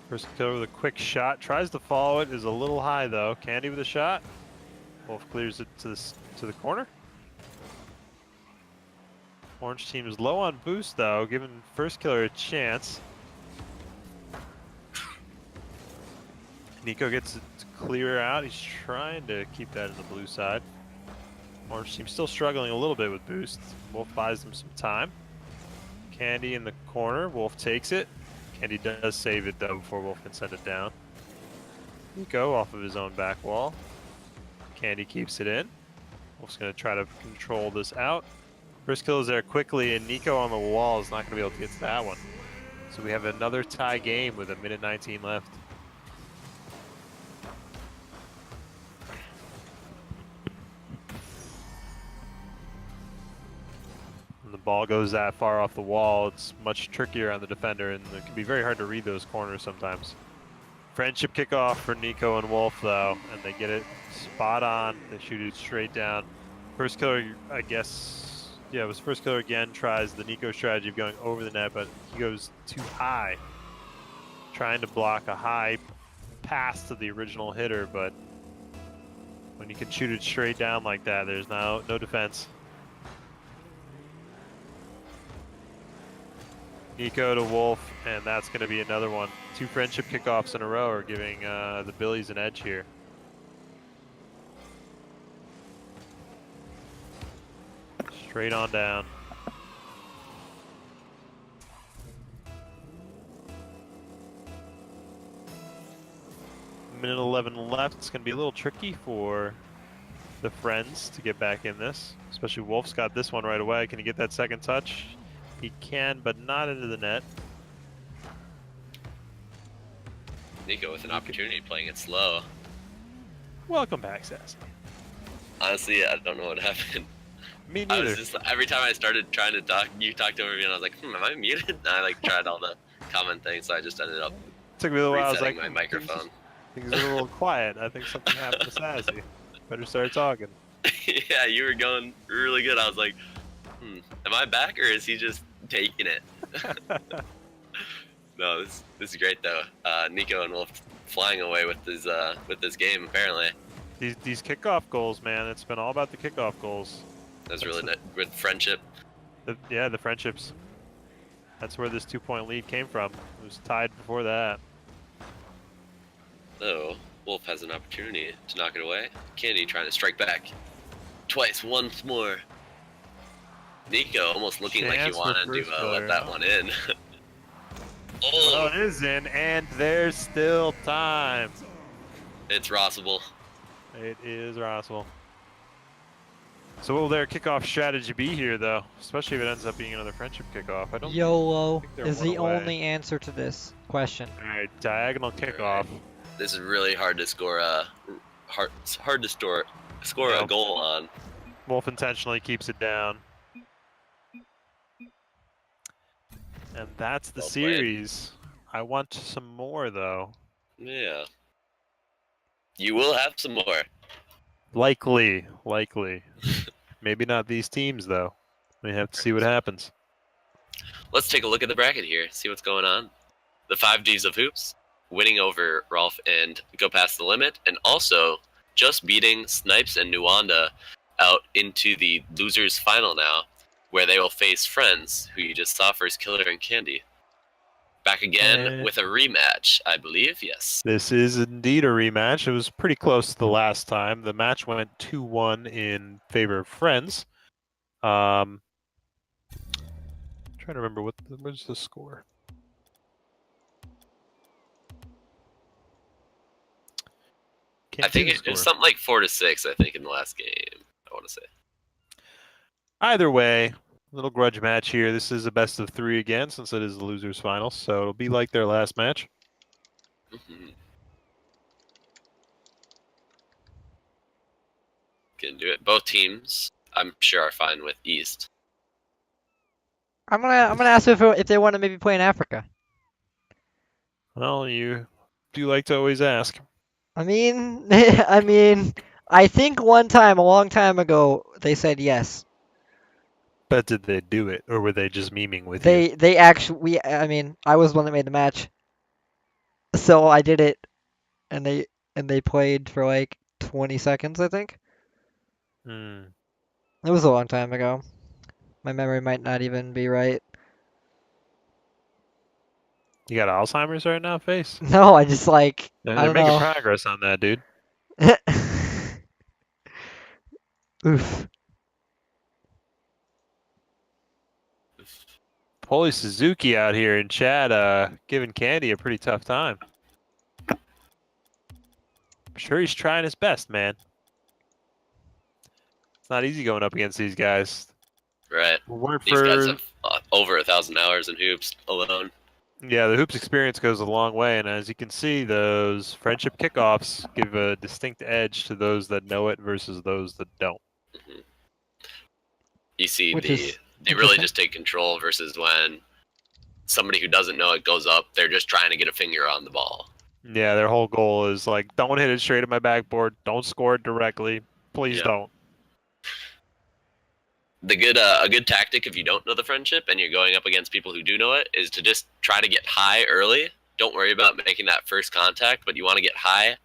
First killer with a quick shot, tries to follow it, is a little high though. Candy with a shot. Wolf clears it to the corner. Orange team is low on boost though, giving first killer a chance. Nico gets it to clear out. He's trying to keep that in the blue side. Orange team still struggling a little bit with boost. Wolf buys them some time. Candy in the corner. Wolf takes it. Candy does save it though before Wolf can send it down. Nico off of his own back wall. Candy keeps it in. Wolf's going to try to control this out. First kill is there quickly, and Nico on the wall is not going to be able to get to that one. So we have another tie game with 1:19 left. When the ball goes that far off the wall, it's much trickier on the defender, and it can be very hard to read those corners sometimes. Friendship kickoff for Nico and Wolf though, and they get it spot on. They shoot it straight down. First killer, I guess, yeah, it was first killer again, tries the Nico strategy of going over the net, but he goes too high. Trying to block a high pass to the original hitter, but when you can shoot it straight down like that, there's no defense. Nico to Wolf, and that's going to be another one. 2 friendship kickoffs in a row are giving the Billies an edge here. Straight on down. Minute 11 left. It's going to be a little tricky for the Friends to get back in this. Especially Wolf's got this one right away. Can he get that second touch? He can, but not into the net. Nico with an opportunity playing it slow. Welcome back, Sassy. Honestly, I don't know what happened. Me I neither. was just, every time I started trying to talk, you talked over me, and I was like, am I muted? And I like tried all the comment things, so I just ended up Took me a little while. I was resetting like, my microphone. Things are a little quiet. I think something happened to Sassy. Better start talking. Yeah, you were going really good. I was like, am I back, or is he just taking it? No, this is great though. Nico and Wolf flying away with this game apparently. These kickoff goals, man. It's been all about the kickoff goals. That's really good friendship. Yeah, the friendships. That's where this 2-point lead came from. It was tied before that. So Wolf has an opportunity to knock it away. Candy trying to strike back twice, once more. Nico almost looking like he Chance for wanted first to killer, let that huh? one in. Oh, it is in, and there's still time. It's Rossable. It is Rossville. So what will their kickoff strategy be here, though? Especially if it ends up being another friendship kickoff. I don't YOLO think they're is one the away. only answer to this question. All right, diagonal kickoff. This is really hard to score hard to score a Yep. goal on. Wolf intentionally keeps it down. And that's the Well played. series. I want some more, though. Yeah. You will have some more. Likely. Maybe not these teams, though. We have to see what happens. Let's take a look at the bracket here, see what's going on. The 5Ds of hoops, winning over Rolf and Go Past the Limit, and also just beating Snipes and Nuwanda out into the losers final now, where they will face Friends, who you just saw First Killer and Candy. Back again And- with a rematch, I believe. Yes. This is indeed a rematch. It was pretty close to the last time. The match went 2-1 in favor of Friends. Trying to remember what's the score. I think it was something like 4-6. I think in the last game. I want to say. Either way, little grudge match here. This is a best of 3 again, since it is the losers' final, so it'll be like their last match. Mm-hmm. Can do it. Both teams, I'm sure, are fine with East. I'm gonna ask if they want to maybe play in Africa. Well, you do like to always ask. I mean, I think one time, a long time ago, they said yes. But did they do it, or were they just memeing with you? They actually, I was the one that made the match, so I did it, and they played for like 20 seconds, I think. Hmm. It was a long time ago. My memory might not even be right. You got Alzheimer's right now, Face? No, I just like I They're don't making know. progress on that, dude. Oof. Holy Suzuki out here in chat, giving Candy a pretty tough time. I'm sure he's trying his best, man. It's not easy going up against these guys. Right. Weren't These guys for have over 1,000 hours in hoops alone. yeah, the hoops experience goes a long way, and as you can see, those friendship kickoffs give a distinct edge to those that know it versus those that don't. Mm-hmm. You see, Which is they really interesting. just take control versus when somebody who doesn't know it goes up, they're just trying to get a finger on the ball. Yeah, their whole goal is like, don't hit it straight at my backboard, don't score it directly, please Yeah. don't. A good tactic if you don't know the friendship and you're going up against people who do know it is to just try to get high early. Don't worry about making that first contact, but you want to get high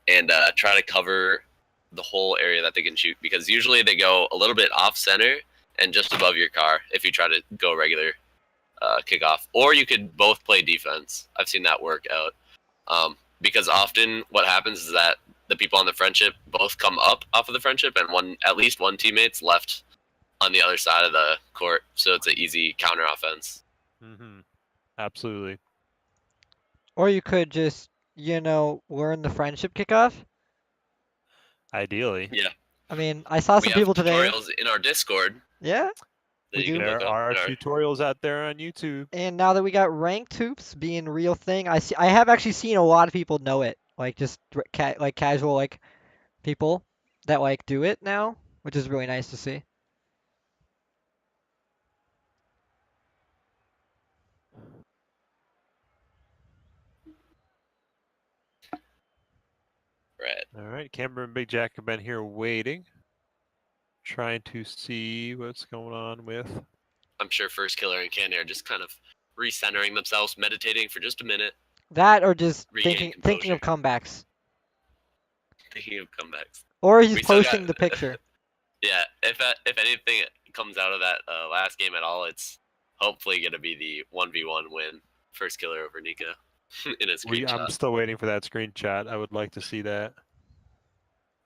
and try to cover the whole area that they can shoot, because usually they go a little bit off center and just above your car if you try to go regular kickoff. Or you could both play defense. I've seen that work out. Because often what happens is that the people on the friendship both come up off of the friendship, and at least one teammate's left on the other side of the court, so it's an easy counter offense. Mm-hmm. Absolutely. Or you could just, learn the friendship kickoff. Ideally. Yeah. I mean, I saw We some have people today. tutorials in our Discord Yeah. that We you do. can look There up. are in our- tutorials out there on YouTube. And now that we got ranked hoops being a real thing, I have actually seen a lot of people know it, like just casual like people that like do it now, which is really nice to see. Right. All right, Camber and Big Jack have been here waiting, trying to see what's going on with. I'm sure First Killer and Candy are just kind of recentering themselves, meditating for just a minute, That or just Regain thinking of comebacks. thinking of comebacks. Or he's We still posting got- the picture. Yeah, if anything comes out of that last game at all, it's hopefully going to be the 1v1 win. First Killer over Nika in a screenshot. I'm still waiting for that screenshot. I would like to see that.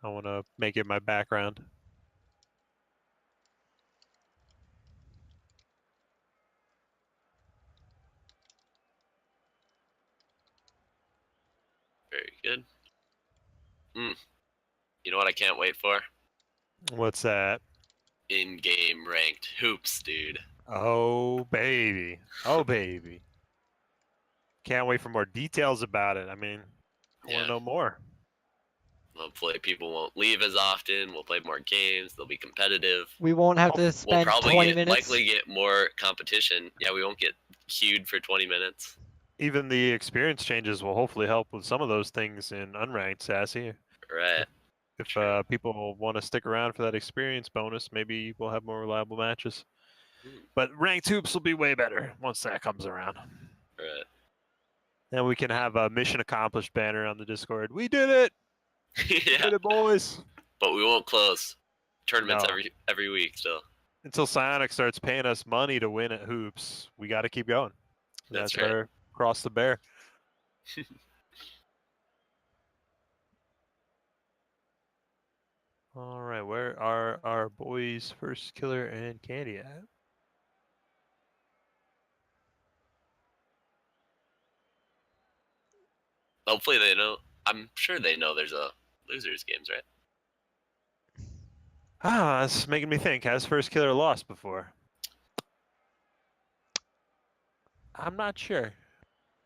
I want to make it my background. Very good. You know what I can't wait for? What's that? In-game ranked hoops, dude. Oh, baby. Oh, baby. Can't wait for more details about it. I mean, I want Yeah. to know more. Hopefully people won't leave as often. We'll play more games. They'll be competitive. We won't have to We'll spend probably 20 minutes. likely get more competition. Yeah, we won't get queued for 20 minutes. Even the experience changes will hopefully help with some of those things in unranked, Sassy. Right. If True. people want to stick around for that experience bonus, maybe we'll have more reliable matches. Hmm. But ranked hoops will be way better once that comes around. Right. And we can have a mission accomplished banner on the Discord. We did it! Yeah, Get it, boys. but we won't close. Tournaments No. every week still. Until Psionic starts paying us money to win at hoops, we got to keep going. That's That's right. our cross the bear. All right, where are our boys, First Killer and Candy at? Hopefully they know. I'm sure they know there's a losers games, right? Ah, that's making me think. Has First Killer lost before? I'm not sure.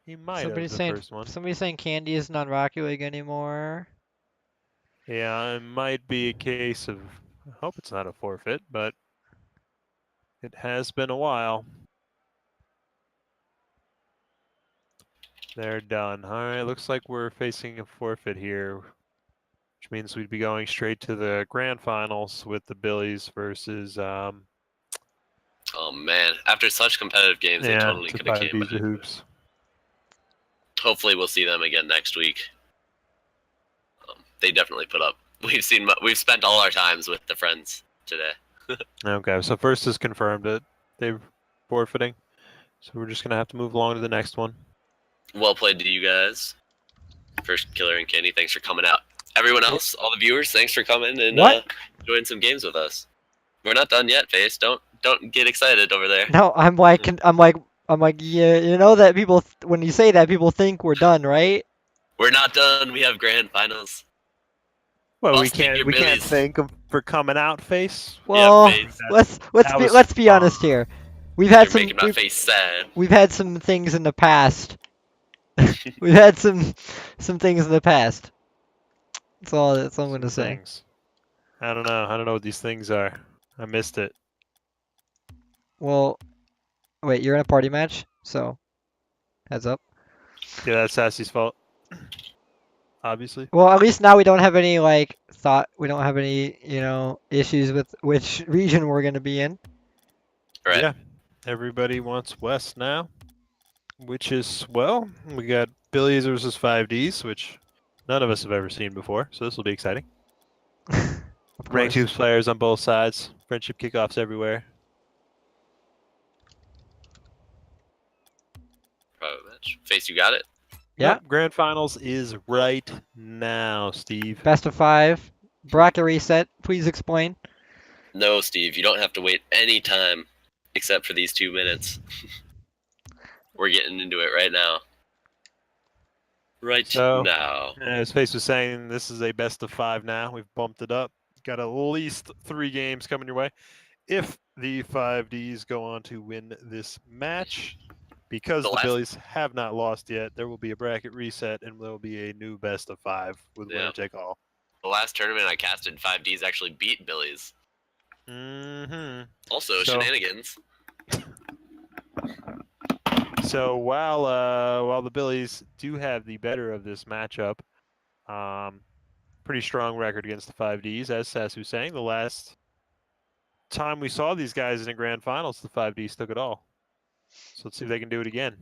He might have the first one. Somebody's saying Candy isn't on Rocket League anymore. Yeah, it might be a case of. I hope it's not a forfeit, but it has been a while. They're done. All right, looks like we're facing a forfeit here, which means we'd be going straight to the grand finals with the Billies versus. Oh man, after such competitive games, they Yeah, totally to could have 5 came Ds back. of hoops. Hopefully we'll see them again next week. They definitely put up. We've spent all our times with the friends today. Okay, so first is confirmed that they're forfeiting, so we're just gonna have to move along to the next one. Well played to you guys. First Killer and Candy, thanks for coming out. Everyone else, all the viewers, thanks for coming and joining some games with us. We're not done yet, Face. Don't get excited over there. No, I'm like, yeah, you know that people, when you say that, people think we're done, right? We're not done. We have grand finals. Well, we Busting your can't Billies. thank them for coming out, Face. Well, Face. let's be honest here. We've had You're making my face sad. we've had some things in the past. We've had some things in the past. That's all I'm gonna say. Things. I don't know what these things are. I missed it. Well, wait, you're in a party match, so heads up. Yeah, that's Sassy's fault. Obviously. Well, at least now we don't have any we don't have any, issues with which region we're gonna be in. Right. Yeah. Everybody wants West now, which is, well, we got Billies versus 5Ds, which none of us have ever seen before, so this will be exciting. Of Ranked course. hoops players on both sides. Friendship kickoffs everywhere. Private match. Face, you got it? Yeah. Yep, grand finals is right now, Steve. Best of 5. Bracket reset. Please explain. No, Steve. You don't have to wait any time except for these 2 minutes. We're getting into it right now. Now. As Face was saying, this is a best of 5 now. We've bumped it up. Got at least 3 games coming your way. If the 5Ds go on to win this match, because the Billies have not lost yet, there will be a bracket reset and there will be a new best of 5 with winner take all. The last tournament I casted, 5Ds actually beat Billies. Mm-hmm. Also, shenanigans. So while the Billies do have the better of this matchup, pretty strong record against the 5Ds, as Sass was saying. The last time we saw these guys in the grand finals, the 5Ds took it all. So let's see if they can do it again.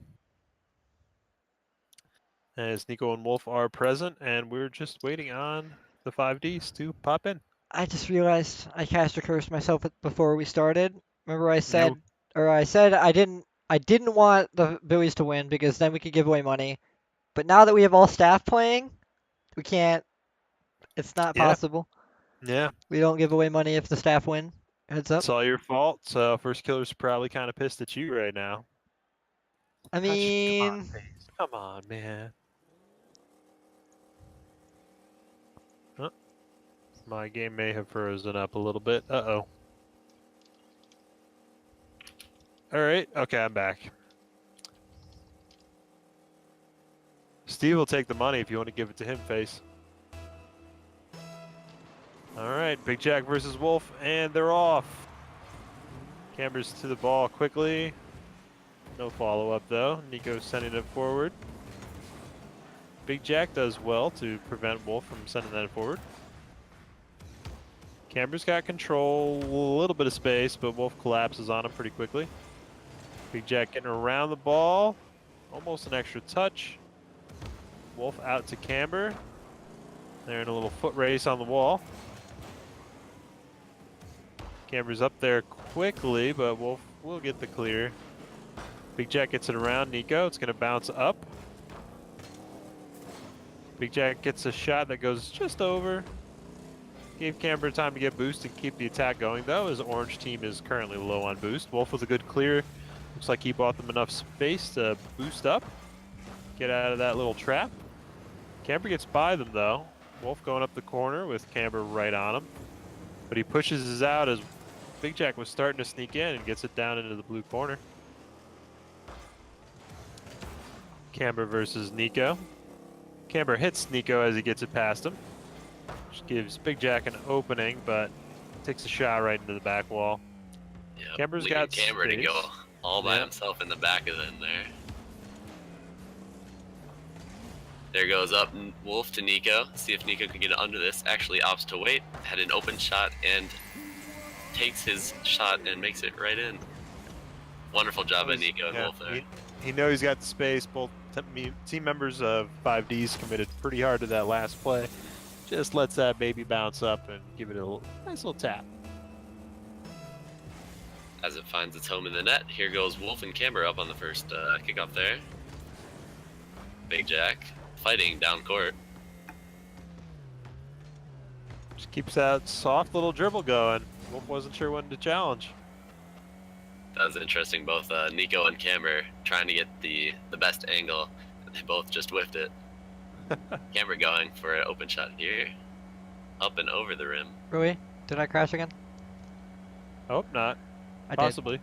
As Nico and Wolf are present, and we're just waiting on the 5Ds to pop in. I just realized I cast a curse myself before we started. Remember I said I didn't want the Billies to win because then we could give away money. But now that we have all staff playing, we can't. It's not possible. Yeah. We don't give away money if the staff win. Heads up. It's all your fault. So First Killer's probably kind of pissed at you right now. I mean, come on, man. Oh, my game may have frozen up a little bit. Uh-oh. All right. Okay, I'm back. Steve will take the money if you want to give it to him, Face. All right, Big Jack versus Wolf, and they're off. Camber's to the ball quickly. No follow-up, though. Nico sending it forward. Big Jack does well to prevent Wolf from sending that forward. Camber's got control, a little bit of space, but Wolf collapses on him pretty quickly. Big Jack getting around the ball. Almost an extra touch. Wolf out to Camber. They're in a little foot race on the wall. Camber's up there quickly, but we'll get the clear. Big Jack gets it around Nico. It's gonna bounce up. Big Jack gets a shot that goes just over. Gave Camber time to get boost and keep the attack going though, as Orange team is currently low on boost. Wolf with a good clear. Looks like he bought them enough space to boost up. Get out of that little trap. Camber gets by them though. Wolf going up the corner with Camber right on him. But he pushes his out as Big Jack was starting to sneak in and gets it down into the blue corner. Camber versus Nico. Camber hits Nico as he gets it past him. Which gives Big Jack an opening, but takes a shot right into the back wall. Yep, Camber's leaving got Camber to space. go all by Yep. himself in the back of it there. There goes up Wolf to Nico. See if Nico can get under this. Actually opts to wait. Had an open shot and takes his shot and makes it right in. Wonderful job by Nico and Yeah, Wolf there. he knows he's got the space. Both team members of 5Ds committed pretty hard to that last play. Just lets that baby bounce up and give it a nice little tap. As it finds its home in the net, here goes Wolf and Camber up on the first kickoff there. Big Jack fighting down court. Just keeps that soft little dribble going. Wolf wasn't sure when to challenge. That was interesting. Both Nico and Camber trying to get the best angle. They both just whiffed it. Camber going for an open shot here. Up and over the rim. Rui, did I crash again? I hope not. I did. Possibly.